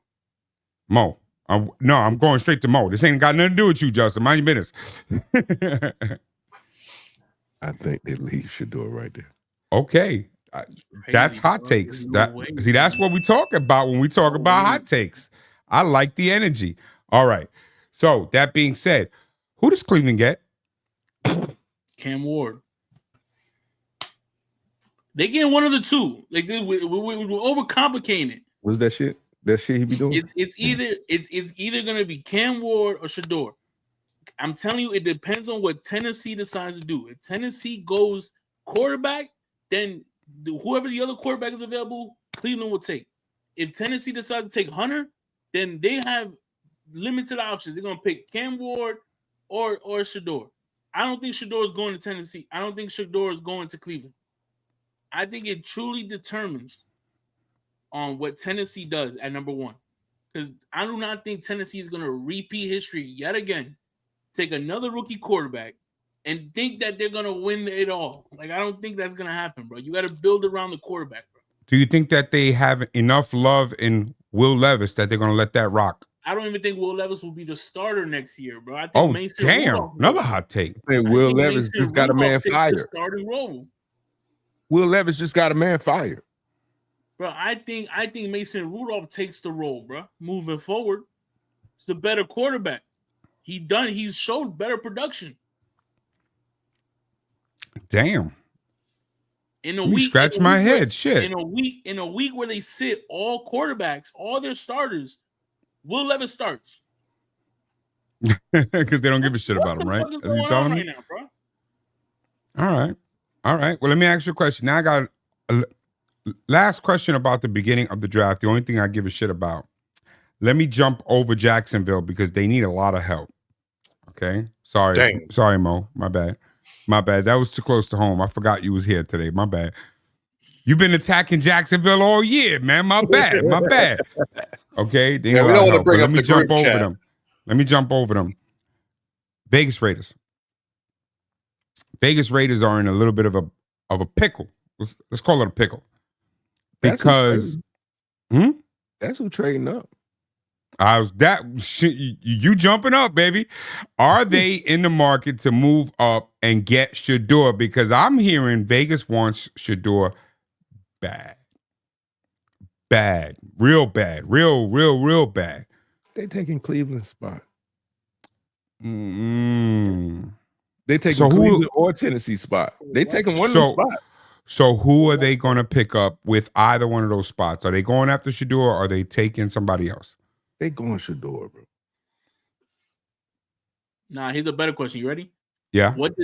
Mo. I'm going straight to Mo. This ain't got nothing to do with you, Justin. Mind your business. I think they leave Shador right there. Okay. That's hot bro. takes. No way, That's what we talk about when we talk about hot takes. I like the energy. All right. So that being said, who does Cleveland get? Cam Ward. They getting one of the two. Like we're overcomplicating it. What's that shit? That shit he be doing? It's either gonna be Cam Ward or Shador. I'm telling you, it depends on what Tennessee decides to do. If Tennessee goes quarterback, then whoever the other quarterback is available, Cleveland will take. If Tennessee decides to take Hunter, then they have limited options. They're gonna pick Cam Ward or Shador. I don't think Shador is going to Tennessee. I don't think Shador is going to Cleveland. I think it truly determines on what Tennessee does at number one. Because I do not think Tennessee is going to repeat history yet again, take another rookie quarterback, and think that they're going to win it all. Like, I don't think that's going to happen, bro. You got to build around the quarterback, bro. Do you think that they have enough love in Will Levis that they're going to let that rock? I don't even think Will Levis will be the starter next year, bro. I think Mason Rudolph, another hot take. Will Levis just got a man fired. Starting role. Will Levis just got a man fired. Bro, I think Mason Rudolph takes the role, bro. Moving forward, he's the better quarterback. He's showed better production. Damn. In a week, scratch my head. Shit. In a week where they sit all quarterbacks, all their starters, Will Levis starts. Because they don't give a shit about him, right? As you telling me? Right now, bro? All right. Well, let me ask you a question. Now I got a last question about the beginning of the draft. The only thing I give a shit about. Let me jump over Jacksonville because they need a lot of help. Okay? Sorry, Mo. My bad. That was too close to home. I forgot you was here today. My bad. You've been attacking Jacksonville all year, man. My bad. Okay? We don't want to bring up the group chat. Let me jump over them. Vegas Raiders. Vegas Raiders are in a little bit of a pickle. Let's call it a pickle. Because that's who trading up. You jumping up, baby. Are they in the market to move up and get Shador? Because I'm hearing Vegas wants Shador bad. Real bad. Real bad. They taking Cleveland's spot. Mm-hmm. They taking Cleveland or Tennessee spot. They taking one of those spots. So who are they going to pick up with either one of those spots? Are they going after Shador or are they taking somebody else? They going Shador, bro. Nah, here's a better question. You ready? Yeah. What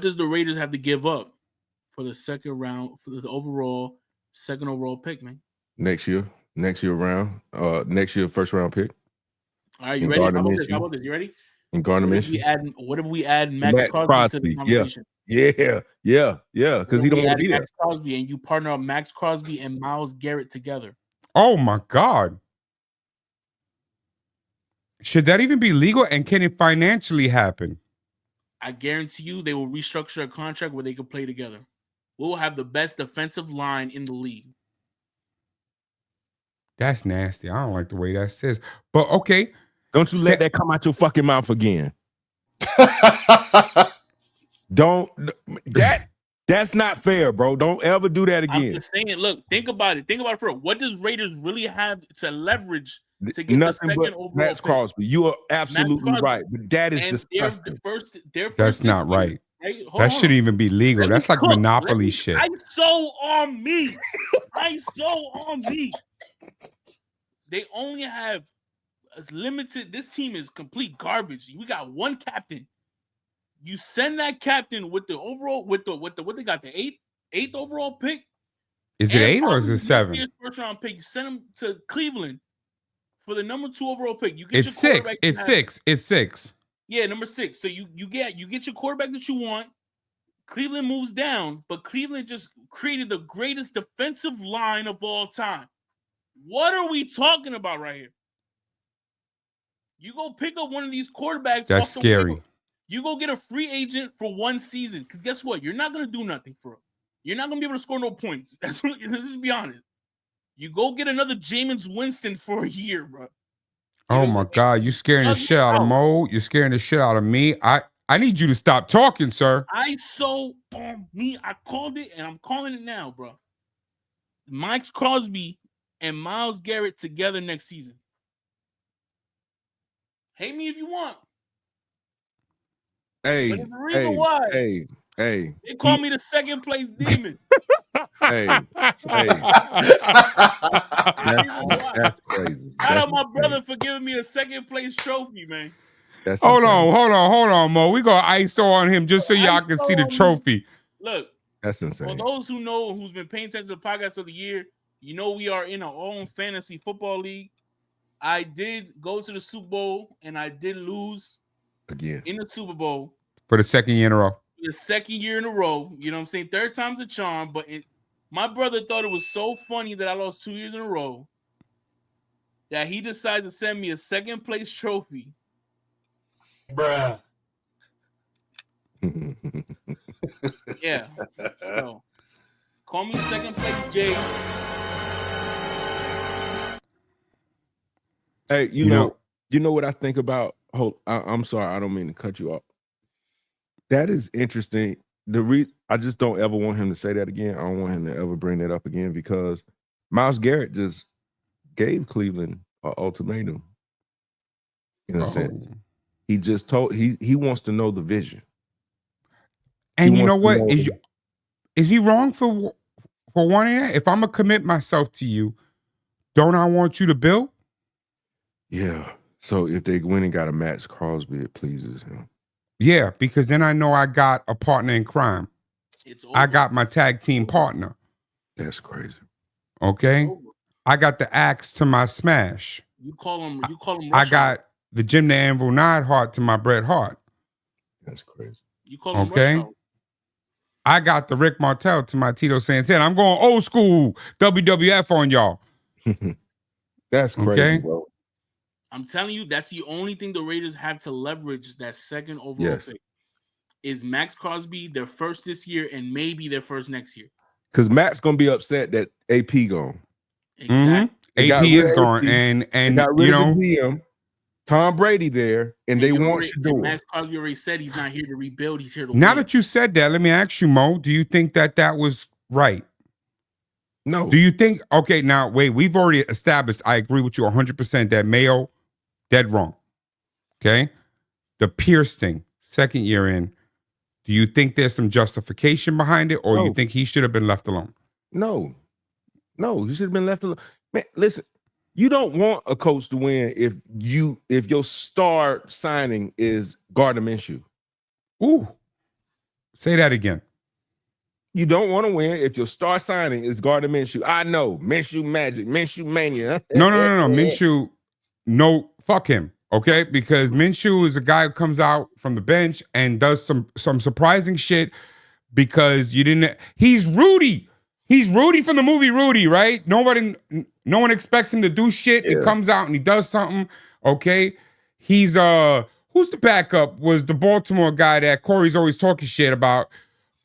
does the Raiders have to give up for the second round, for the second overall pick, man? Next year round. Next year first round pick. All right, you ready? How about this? You ready? And Gardner Minshew. What if we add Max Crosby to the conversation? Yeah. Because he don't want to be there. Max Crosby and you partner up Max Crosby and Myles Garrett together. Oh my God. Should that even be legal? And can it financially happen? I guarantee you they will restructure a contract where they can play together. We'll have the best defensive line in the league. That's nasty. I don't like the way that says. But okay. Don't you let that come out your fucking mouth again. That's not fair, bro. Don't ever do that again. I'm just saying, look, think about it for real. What does Raiders really have to leverage to get the second overall Max pick? Crosby. You are absolutely right. But that is disgusting. That's not right. That shouldn't even be legal. That's like monopoly shit. I so on me. They only have limited. This team is complete garbage. We got one captain. You send that captain with the overall what they got, the eighth overall pick. Is it 8 or is it 7? First round pick. You send him to Cleveland for the number 2 overall pick. You get it's 6. It's 6. It's 6. Yeah, number 6. So you get your quarterback that you want. Cleveland moves down, but Cleveland just created the greatest defensive line of all time. What are we talking about right here? You go pick up one of these quarterbacks. That's scary. You go get a free agent for one season. Because guess what? You're not going to do nothing for him. You're not going to be able to score no points. Let's just be honest. You go get another Jameis Winston for a year, bro. Oh my God. You scaring the shit out of Mo. You're scaring the shit out of me. I need you to stop talking, sir. I called it and I'm calling it now, bro. Mike Crosby and Myles Garrett together next season. Hate me if you want. Hey, But there's a reason why. hey. They call me the second place demon. Hey. There's a reason why. That's crazy. Shout out my brother for giving me a second place trophy, man. That's hold insane. on, Mo. We gonna ISO on him just so y'all can see the trophy. Look, that's insane. For those who know, who's been paying attention to the podcast for the year, you know we are in our own fantasy football league. I did go to the Super Bowl and I did lose again in the Super Bowl for the second year in a row. The second year in a row, you know what I'm saying? Third time's a charm, but my brother thought it was so funny that I lost 2 years in a row that he decided to send me a second place trophy. Bruh. Yeah. So, call me second place Jay. Hey, you know what I think about? I'm sorry, I don't mean to cut you off. That is interesting. I just don't ever want him to say that again. I don't want him to ever bring that up again because Myles Garrett just gave Cleveland an ultimatum. In a sense, he just told he wants to know the vision. And you know what? Is he wrong for wanting that? If I'm gonna commit myself to you, don't I want you to build? Yeah. So if they went and got a Max Crosby, it pleases him. Yeah, because then I know I got a partner in crime. I got my tag team partner. That's crazy. Okay, I got the axe to my smash. You call him. I got the Jim the Anvil Neidhart to my Bret Hart. That's crazy. You call him. Okay. I got the Rick Martel to my Tito Santana. I'm going old school WWF on y'all. That's crazy, okay? Bro. I'm telling you, that's the only thing the Raiders have to leverage that second overall pick. Is Max Crosby their first this year and maybe their first next year? Because Matt's gonna be upset that AP gone. Exactly. AP is gone, and got rid of the GM, Tom Brady there, and they want Shador. Max Crosby already said he's not here to rebuild; he's here to now win. that you said that, let me ask you, Mo. Do you think that was right? No. Do you think? Okay, now wait. We've already established. I agree with you 100% that Mayo dead wrong. Okay, the Pierce thing, second year in. Do you think there's some justification behind it, or you think he should have been left alone? No, he should have been left alone. Man, listen, you don't want a coach to win if your star signing is Gardner Minshew. Ooh, say that again. You don't want to win if your star signing is Gardner Minshew. I know Minshew magic, Minshew mania. No. Minshew, no, fuck him. Okay, because Minshew is a guy who comes out from the bench and does some surprising shit because you didn't. He's Rudy. He's Rudy from the movie Rudy, right? No one expects him to do shit. Yeah. He comes out and he does something. Okay, he's who's the backup? Was the Baltimore guy that Corey's always talking shit about,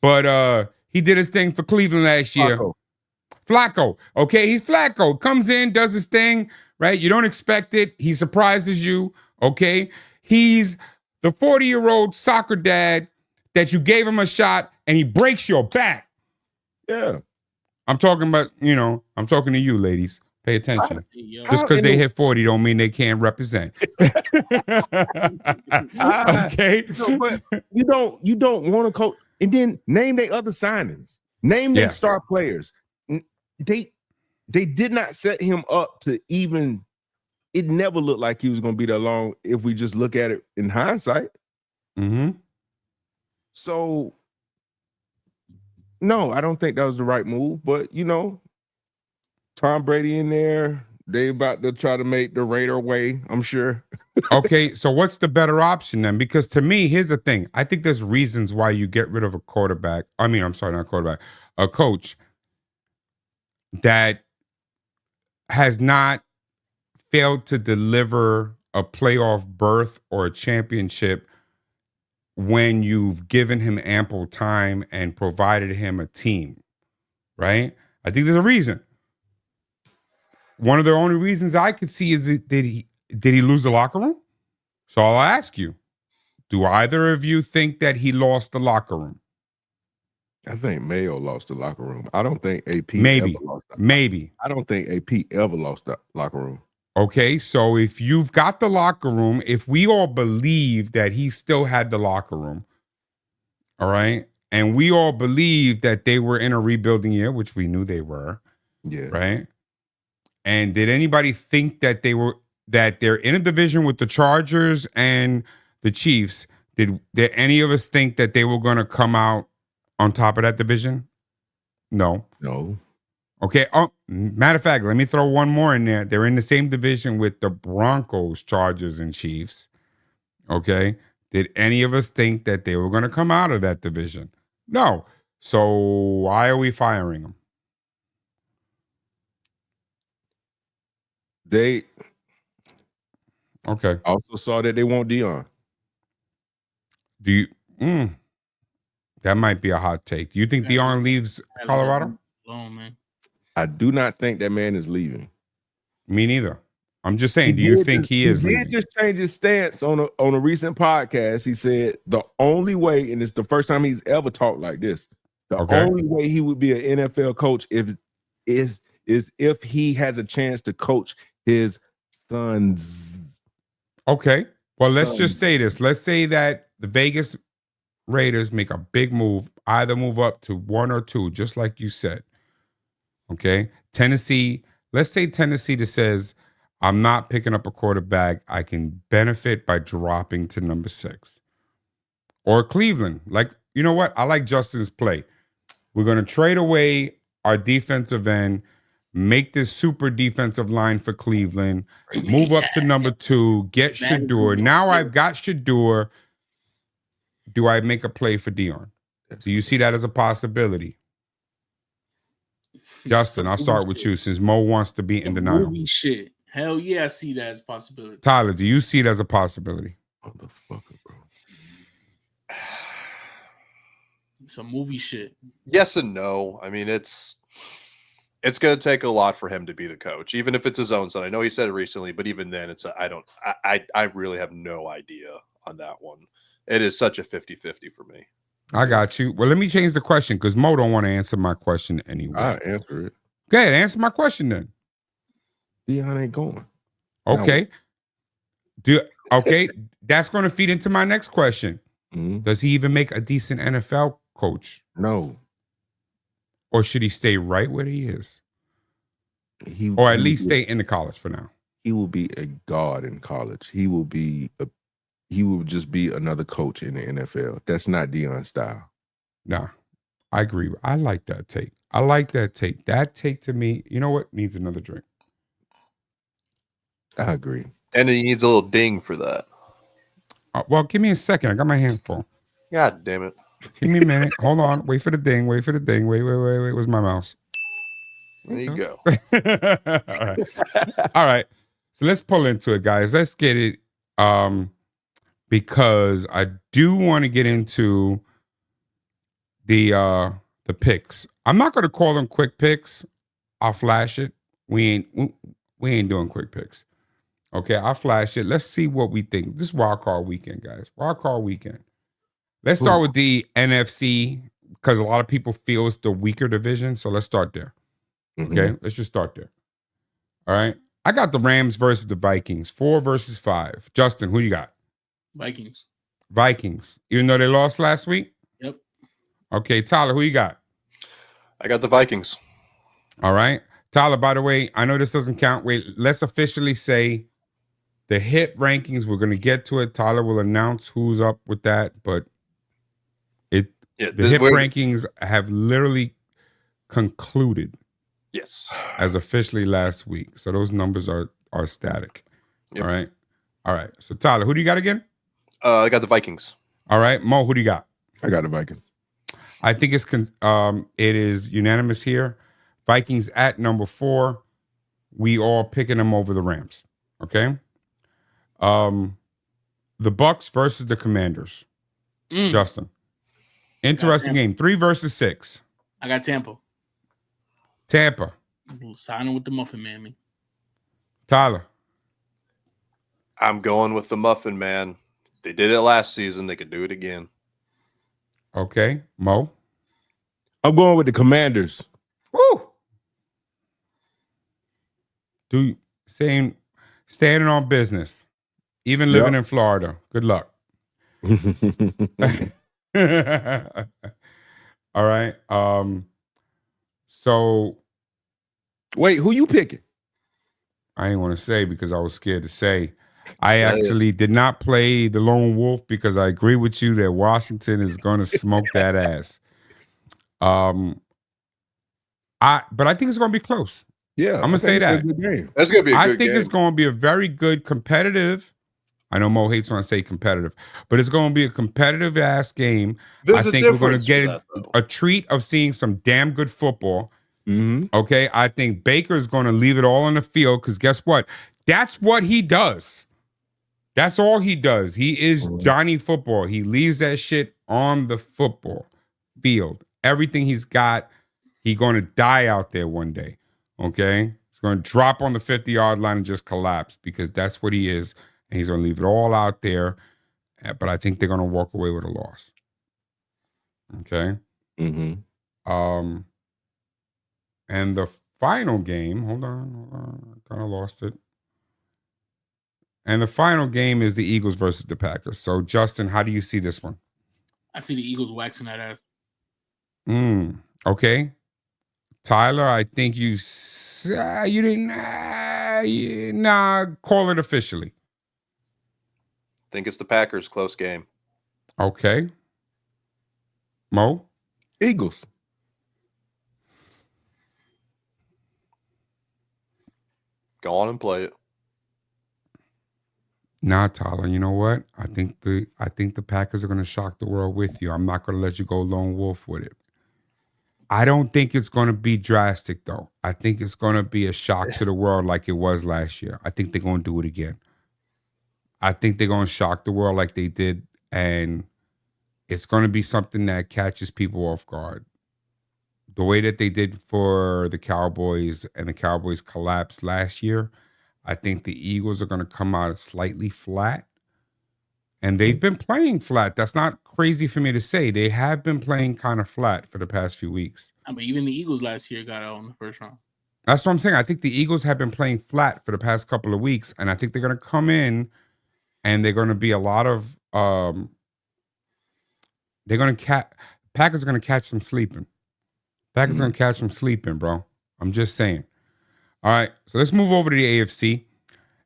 but he did his thing for Cleveland last year. Flacco. Okay, he's Flacco. Comes in, does his thing. Right? You don't expect it. He surprises you. Okay. He's the 40-year-old soccer dad that you gave him a shot and he breaks your back. Yeah. I'm talking about, I'm talking to you, ladies. Pay attention. Just because they hit 40 don't mean they can't represent. Okay. But you don't want to coach. And then name their other signings. Name their star players. They did not set him up to even. It never looked like he was going to be that long if we just look at it in hindsight. Mm-hmm. So, no, I don't think that was the right move. But, Tom Brady in there, they about to try to make the Raider way, I'm sure. Okay, so what's the better option then? Because to me, here's the thing. I think there's reasons why you get rid of a quarterback. I mean, I'm sorry, not quarterback. A coach that has not failed to deliver a playoff berth or a championship when you've given him ample time and provided him a team, right? I think there's a reason. One of the only reasons I could see is did he lose the locker room? So I'll ask you, do either of you think that he lost the locker room? I think Mayo lost the locker room. I don't think AP Maybe. ever lost. Maybe. I don't think AP ever lost the locker room. Okay, so if you've got the locker room, if we all believe that he still had the locker room, all right, and we all believe that they were in a rebuilding year, which we knew they were, Yeah. right? And did anybody think that they're in a division with the Chargers and the Chiefs? Did any of us think that they were going to come out on top of that division? No. No. Okay. Oh, matter of fact, let me throw one more in there. They're in the same division with the Broncos, Chargers, and Chiefs. Okay. Did any of us think that they were going to come out of that division? No. So why are we firing them? They Okay. also saw that they want Dion. Do you? That might be a hot take. Do you think Dion leaves Colorado? Oh man. I do not think that man is leaving. Me neither. I'm just saying. Do you think he is leaving? He did just change his stance on a recent podcast. He said the only way, and it's the first time he's ever talked like this. The only way he would be an NFL coach is if he has a chance to coach his sons. Okay. Well, let's just say this. Let's say that the Vegas Raiders make a big move, either move up to 1 or 2, just like you said. Okay. Tennessee, let's say Tennessee that says, I'm not picking up a quarterback. I can benefit by dropping to number 6. Or Cleveland. Like, you know what? I like Justin's play. We're going to trade away our defensive end, make this super defensive line for Cleveland, move up to number 2, get Shador. Now I've got Shador. Do I make a play for Dion? Do you see that as a possibility? Justin, I'll start with you since Mo wants to be in denial. Movie shit. Hell yeah, I see that as a possibility. Tyler, do you see it as a possibility? Motherfucker, bro. Some movie shit. Yes and no. I mean, it's going to take a lot for him to be the coach, even if it's his own son. I know he said it recently, but even then, I really have no idea on that one. It is such a 50-50 for me. I got you. Well, let me change the question because Mo don't want to answer my question anyway. I'll answer it. Go ahead, answer my question then. Dion ain't going. Okay. That's going to feed into my next question. Mm-hmm. Does he even make a decent NFL coach? No. Or should he stay right where he is? Or at least stay in the college for now? He will be a god in college. He will just be another coach in the NFL. That's not Dion's style. Nah, I agree. I like that take. That take to me, you know what? Needs another drink. I agree. And he needs a little ding for that. Well, give me a second. I got my hand full. God damn it. Give me a minute. Hold on. Wait for the ding. Wait. Where's my mouse? There you go. All right. So let's pull into it, guys. Let's get it. Because I do want to get into the picks. I'm not going to call them quick picks. I'll flash it. We ain't doing quick picks. Okay, I'll flash it. Let's see what we think. This is wild card weekend, guys. Wild card weekend. Let's start with the NFC because a lot of people feel it's the weaker division. So let's start there. Okay, let's just start there. All right. I got the Rams versus the Vikings, 4 versus 5. Justin, who you got? Vikings. Even though they lost last week? Yep. Okay, Tyler, who you got? I got the Vikings. All right. Tyler, by the way, I know this doesn't count. Wait, let's officially say the hit rankings. We're going to get to it. Tyler will announce who's up with that, but the hit rankings have literally concluded. Yes. As officially last week. So those numbers are static. Yep. All right. So Tyler, who do you got again? I got the Vikings. All right. Mo, who do you got? I got the Vikings. I think it is unanimous here. Vikings at number 4. We all picking them over the Rams. Okay. The Bucks versus the Commanders. Justin. Interesting game. 3 versus 6. I got Tampa. Signing with the Muffin Man. Tyler. I'm going with the Muffin Man. They did it last season. They could do it again. Okay. Mo. I'm going with the Commanders. Woo! Standing on business, even living in Florida. Good luck. All right. So wait, who you picking? I didn't want to say because I was scared to say. I actually did not play the lone wolf because I agree with you that Washington is going to smoke that ass. But I think it's going to be close. Yeah, I'm going to say that. That's going to be a good game. I think it's going to be a very good competitive. I know Mo hates when I say competitive, but it's going to be a competitive ass game. I think we're going to get a treat of seeing some damn good football. Mm-hmm. Okay, I think Baker's going to leave it all on the field because guess what? That's what he does. That's all he does. He is Johnny Football. He leaves that shit on the football field. Everything he's got, he's going to die out there one day. Okay, he's going to drop on the 50-yard line and just collapse because that's what he is, and he's going to leave it all out there. But I think they're going to walk away with a loss. Okay. Mm-hmm. And the final game, hold on, I kind of lost it. And the final game is the Eagles versus the Packers. So, Justin, how do you see this one? I see the Eagles waxing that ass. Okay. Tyler, I think you didn't. Call it officially. I think it's the Packers. Close game. Okay. Mo? Eagles. Go on and play it. Nah, Tyler, you know what? I think the Packers are going to shock the world with you. I'm not going to let you go lone wolf with it. I don't think it's going to be drastic, though. I think it's going to be a shock to the world like it was last year. I think they're going to do it again. I think they're going to shock the world like they did, and it's going to be something that catches people off guard. The way that they did for the Cowboys, and the Cowboys collapsed last year, I think the Eagles are going to come out slightly flat. And they've been playing flat. That's not crazy for me to say. They have been playing kind of flat for the past few weeks. I mean, even the Eagles last year got out in the first round. That's what I'm saying. I think the Eagles have been playing flat for the past couple of weeks. And I think they're going to come in and they're going to be a lot of Packers are going to catch them sleeping. Packers are going to catch them sleeping, bro. I'm just saying. All right, so let's move over to the AFC.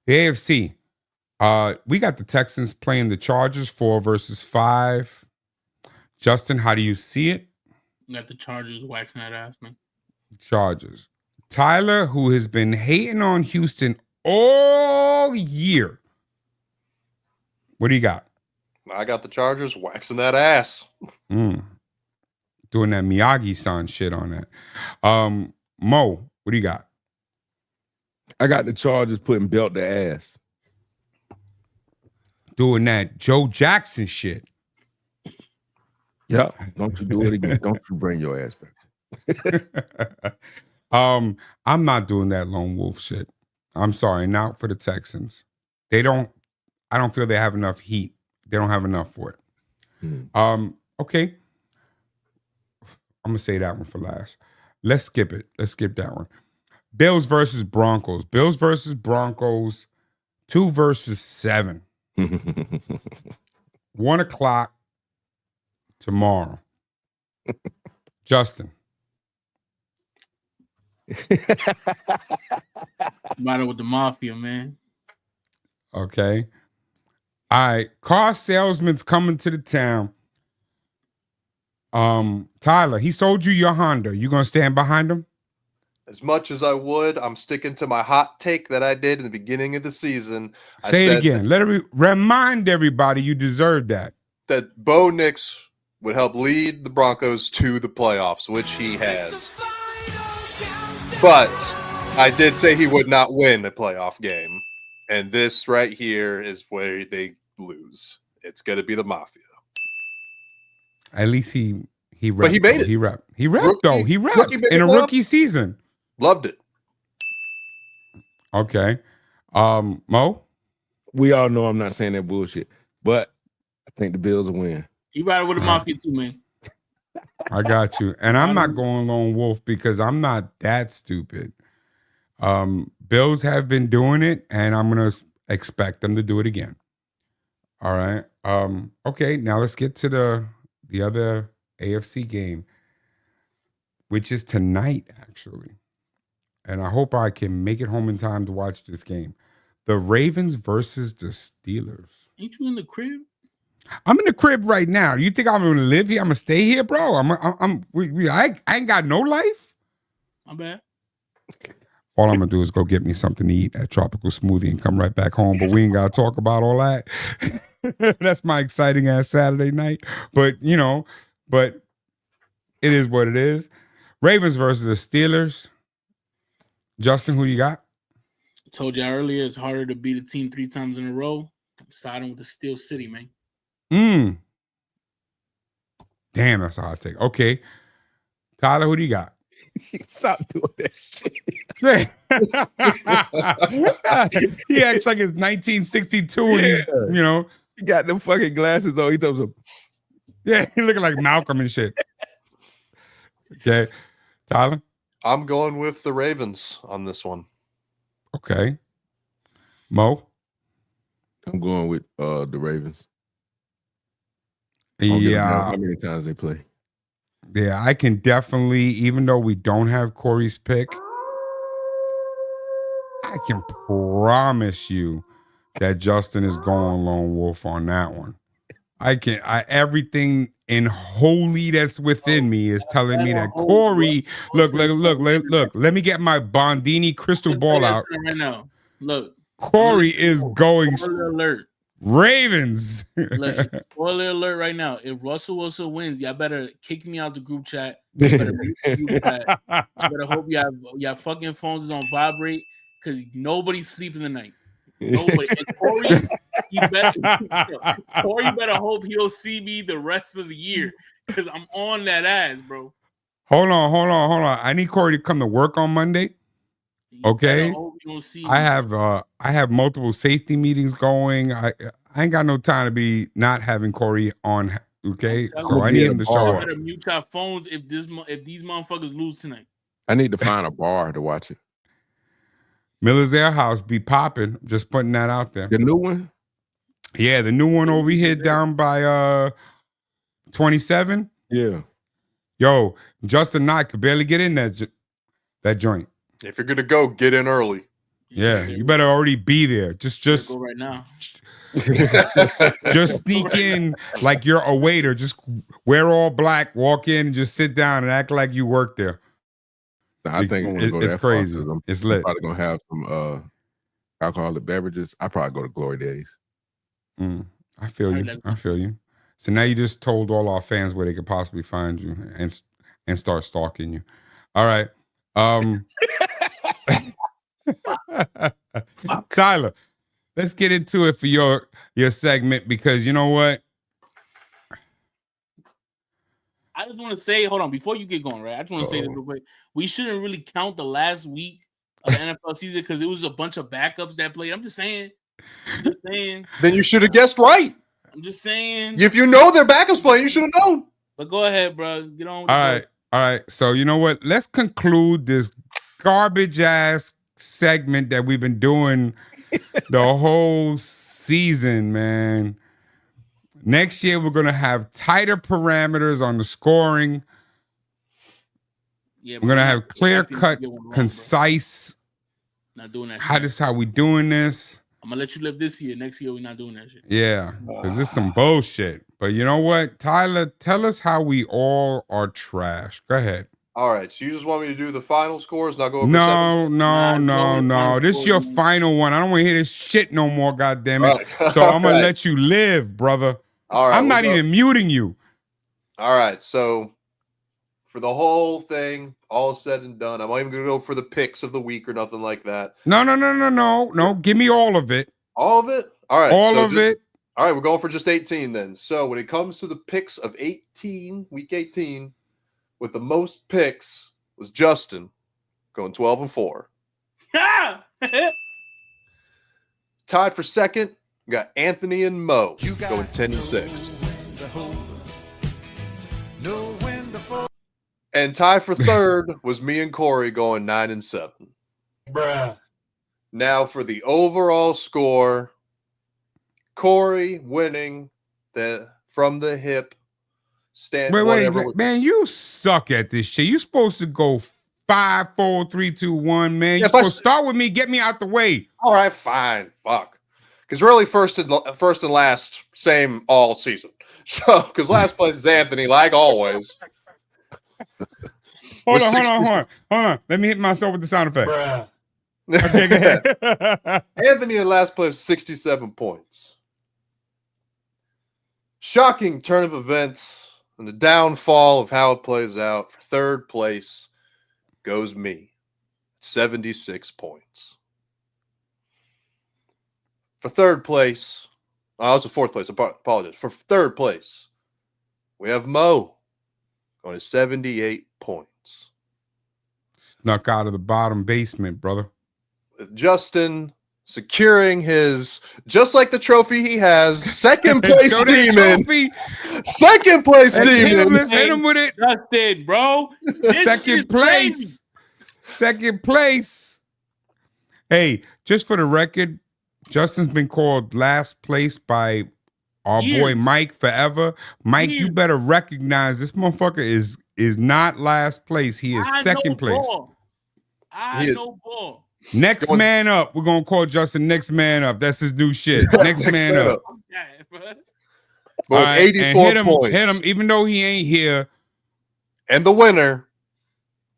The AFC, we got the Texans playing the Chargers 4-5. Justin, how do you see it? Got the Chargers waxing that ass, man. Chargers. Tyler, who has been hating on Houston all year. What do you got? I got the Chargers waxing that ass. Doing that Miyagi-san shit on that. Mo, what do you got? I got the Chargers putting belt to ass. Doing that Joe Jackson shit. Yeah, don't you do it again. Don't you bring your ass back. I'm not doing that lone wolf shit. I'm sorry, not for the Texans. I don't feel they have enough heat. They don't have enough for it. Okay. I'm gonna say that one for last. Let's skip it. Let's skip that one. Bills versus Broncos. Bills versus Broncos. 2-7. 1 o'clock tomorrow. Justin. Matter with the mafia, man. Okay. All right. Car salesman's coming to the town. Tyler, he sold you your Honda. You gonna stand behind him? As much as I would, I'm sticking to my hot take that I did in the beginning of the season. Say it again. Let it remind everybody you deserve that. That Bo Nix would help lead the Broncos to the playoffs, which he has. But I did say he would not win a playoff game. And this right here is where they lose. It's going to be the Mafia. At least he repped. But he made it. He repped, though. He repped in a rookie season. Loved it. Okay. Mo? We all know I'm not saying that bullshit, but I think the Bills will win. He ride with the mafia too, man. I got you. And I'm not going lone wolf because I'm not that stupid. Bills have been doing it, and I'm going to expect them to do it again. All right. Okay, now let's get to the other AFC game, which is tonight, actually. And I hope I can make it home in time to watch this game. The Ravens versus the Steelers. Ain't you in the crib? I'm in the crib right now. You think I'm gonna live here? I'm gonna stay here, bro. I ain't got no life. My bad. All I'm gonna do is go get me something to eat at Tropical Smoothie and come right back home. But we ain't gotta talk about all that. That's my exciting ass Saturday night. But but it is what it is. Ravens versus the Steelers. Justin, who you got? I told you earlier, it's harder to beat a team 3 times in a row. I'm siding with the Steel City, man. Damn, that's a hot take. Okay. Tyler, who do you got? Stop doing that shit. He acts like it's 1962 and he's, He got them fucking glasses on. He throws them. Yeah, he looking like Malcolm and shit. Okay. Tyler? I'm going with the Ravens on this one. Okay. Mo? I'm going with the Ravens. I don't give a damn how many times they play. Yeah, I can definitely, even though we don't have Corey's pick, I can promise you that Justin is going lone wolf on that one. Everything in holy that's within me is telling me that Corey, look, let me get my Bondini crystal ball out. Right now. Look. Corey is going alert. Ravens. Look, spoiler alert right now. If Russell Wilson wins, y'all better kick me out the group chat. You better mute the group chat. I better hope y'all fucking phones is on vibrate because nobody's sleeping tonight. Nobody. And Corey, Corey better hope he'll see me the rest of the year because I'm on that ass, bro. Hold on. I need Corey to come to work on Monday. Okay. I have multiple safety meetings going. I ain't got no time to be not having Corey on. Okay, so I need him to show up. Better mute your phones if these motherfuckers lose tonight. I need to find a bar to watch it. Miller's Ale House be popping. Just putting that out there. The new one? Yeah, the new one over here down by 27. Yeah. Yo, Justin Knight could barely get in that joint. If you're gonna go, get in early. Yeah, you better already be there. Just go right now. Just sneak in like you're a waiter. Just wear all black, walk in, and just sit down and act like you work there. I think it's crazy. It's lit. I'm probably gonna have some alcoholic beverages. I probably go to Glory Days. I feel you. So now you just told all our fans where they could possibly find you and start stalking you. All right. Tyler, let's get into it for your segment because you know what? I just want to say, hold on, before you get going, right? I just want to say this real quick. We shouldn't really count the last week of the NFL season because it was a bunch of backups that played. I'm just saying. Then you should have guessed right. I'm just saying. If you know their backups playing, you should have known. But go ahead, bro. Get on with All right. So you know what? Let's conclude this garbage ass segment that we've been doing the whole season, man. Next year we're gonna have tighter parameters on the scoring. Yeah, we're gonna have clear cut, concise. Not doing that. This is how we doing this. I'm gonna let you live this year. Next year we're not doing that shit. Yeah, because this is some bullshit. But you know what, Tyler? Tell us how we all are trash. Go ahead. All right, so you just want me to do the final scores, not go over No. This is your final one. I don't want to hear this shit no more, goddammit. Right. So I'm going to let you live, brother. All right. I'm not even muting you. All right, so for the whole thing, all said and done, I'm not even going to go for the picks of the week or nothing like that. No. Give me all of it. All of it? All right. All of it. All right, we're going for just 18 then. So when it comes to the picks of week 18, with the most picks was Justin, going 12-4. Tied for second, we got Anthony and Mo going 10-6. And tie for third was me and Corey going 9-7. Bruh. Now for the overall score, Corey winning from the hip stand. Whatever. Man, you suck at this shit. You supposed to go 5, 4, 3, 2, 1, man. Yeah, You supposed to start with me, get me out the way. All right, fine. Fuck. Because really, first and last, same all season. So, because last place is Anthony, like always. Hold on. Let me hit myself with the sound effect. Bruh. Okay, go ahead. Anthony in last place, 67 points. Shocking turn of events and the downfall of how it plays out. For third place goes me, 76 points. For third place, oh, that's a fourth place. Apologize. For third place, we have Mo on his 78 points. Snuck out of the bottom basement, brother. With Justin securing his, just like the trophy he has, second place demon. Second place demon. Let's hit him with it. Justin, bro. Second place. Second place. Hey, just for the record, Justin's been called last place by our boy Mike forever. Mike, you better recognize this motherfucker is not last place. He is second place. I know ball. Next man up. We're gonna call Justin next man up. That's his new shit. Next man up. All right, 84 points. Hit him, even though he ain't here. And the winner,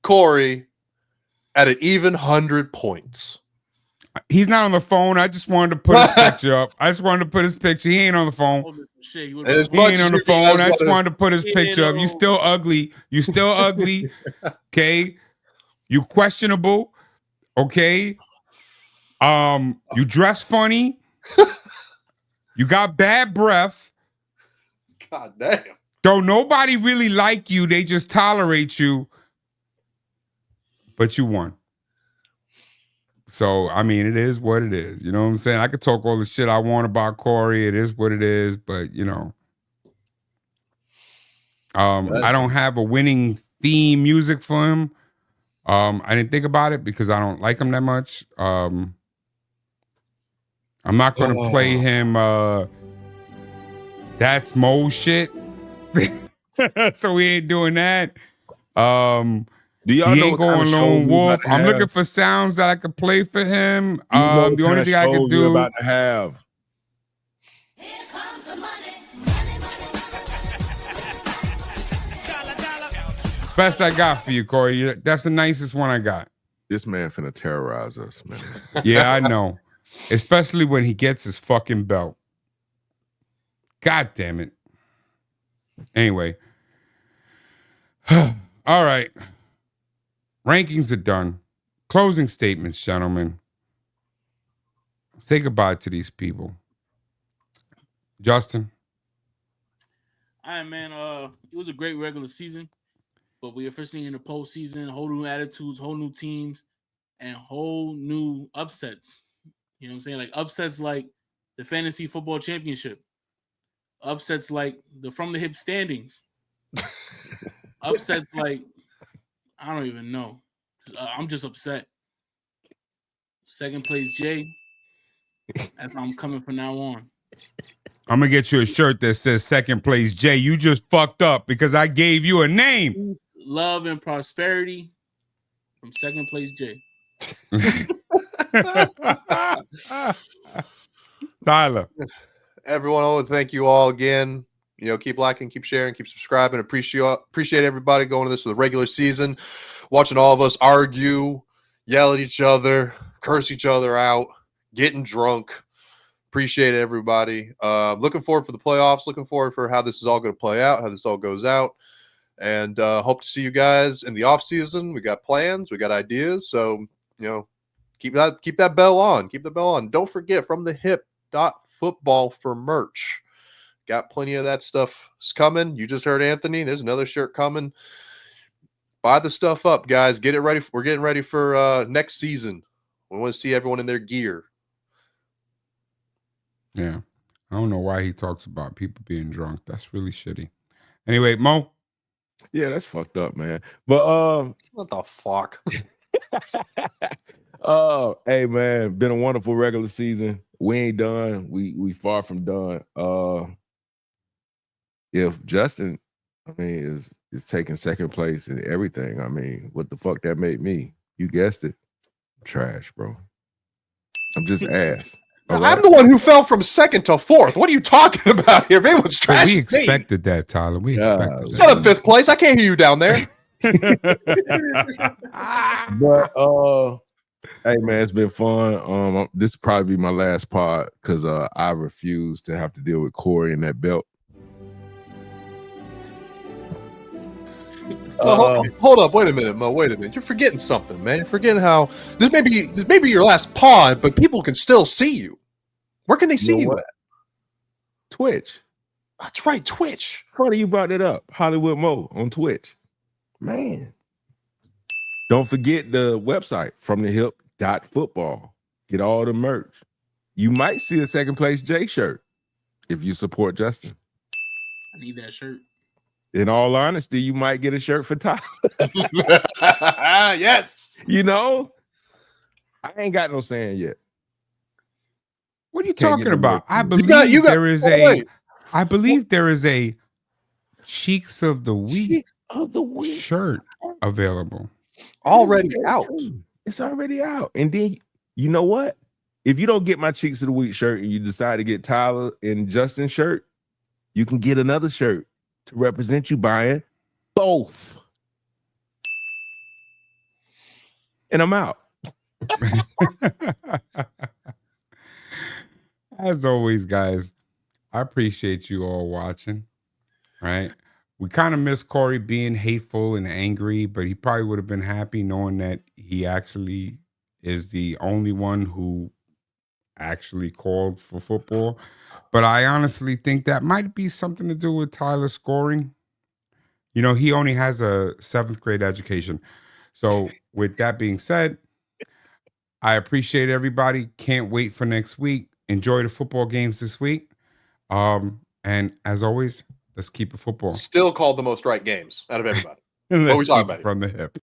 Corey, at an even 100 points. He's not on the phone. I just wanted to put his picture up. I just wanted to put his picture. He ain't on the phone. He ain't on the phone. I just wanted to put his picture up. You still ugly. You still ugly. Okay. You questionable. Okay. You dress funny. You got bad breath. God damn. Don't nobody really like you. They just tolerate you. But you won. So, I mean, it is what it is. You know what I'm saying? I could talk all the shit I want about Corey. It is what it is. But, you know, I don't have a winning theme music for him. I didn't think about it because I don't like him that much. I'm not going to play him That's Mo shit. So we ain't doing that. Do y'all he know ain't going lone wolf. I'm looking for sounds that I could play for him. The only thing I could do about to have. Here comes the money. Best I got for you, Corey. That's the nicest one I got. This man finna terrorize us, man. Yeah, I know. Especially when he gets his fucking belt. God damn it. Anyway. All right. Rankings are done. Closing statements, gentlemen. Say goodbye to these people. Justin. All right, man. It was a great regular season, but we officially in the postseason. Whole new attitudes, whole new teams, and whole new upsets. You know what I'm saying? Like upsets like the fantasy football championship. Upsets like the from the hip standings. Upsets like I don't even know. I'm just upset. Second place Jay. That's how I'm coming from now on. I'm going to get you a shirt that says second place Jay. You just fucked up because I gave you a name. Peace, love, and prosperity from second place Jay. Tyler. Everyone, I want to thank you all again. You know, keep liking, keep sharing, keep subscribing. Appreciate everybody going to this for the regular season, watching all of us argue, yell at each other, curse each other out, getting drunk. Appreciate everybody. Looking forward for the playoffs. Looking forward for how this is all going to play out, how this all goes out. And hope to see you guys in the off season. We got plans. We got ideas. So, you know, keep that bell on. Keep the bell on. Don't forget, from the hip.football for merch. Got plenty of that stuff coming. You just heard Anthony. There's another shirt coming. Buy the stuff up, guys. Get it ready. We're getting ready for next season. We want to see everyone in their gear. Yeah. I don't know why he talks about people being drunk. That's really shitty. Anyway, Mo. Yeah, that's fucked up, man. But What the fuck? hey man, been a wonderful regular season. We ain't done. We far from done. If Justin, I mean, is taking second place in everything, I mean, what the fuck that made me? You guessed it. Trash, bro. I'm just ass. All right? I'm the one who fell from second to fourth. What are you talking about here? If anyone's But trash, we it's me. expected that, Tyler. We expected Shut up, that. fifth place. I can't hear you down there. But hey man, it's been fun. This will probably be my last pod because I refuse to have to deal with Corey and that belt. Well, hold up. Wait a minute, Mo. Wait a minute. You're forgetting something, man. You're forgetting how this may be your last pod, but people can still see you. Where can they see you what? at? Twitch. That's right, Twitch. Funny you brought it up. Hollywood Mo on Twitch. Man. Don't forget the website fromthehip.football. Get all the merch. You might see a second place J shirt if you support Justin. I need that shirt. In all honesty, you might get a shirt for Tyler. Yes. You know, I ain't got no saying yet. What are you Can't get talking no about? merch. I believe there is wait. I believe there is a Cheeks of the Week Cheeks of the Week shirt available. Already out. It's already out. And then you know what? If you don't get my Cheeks of the Week shirt and you decide to get Tyler and Justin's shirt, you can get another shirt to represent you buying both. And I'm out. As always, guys, I appreciate you all watching. Right? We kind of miss Corey being hateful and angry, but he probably would have been happy knowing that he actually is the only one who actually called for football. But I honestly think that might be something to do with Tyler scoring. You know, he only has a 7th grade education. So with that being said, I appreciate everybody. Can't wait for next week. Enjoy the football games this week. And as always, let's keep it football. Still called the most right games out of everybody. Let's we talking keep it about? from the hip.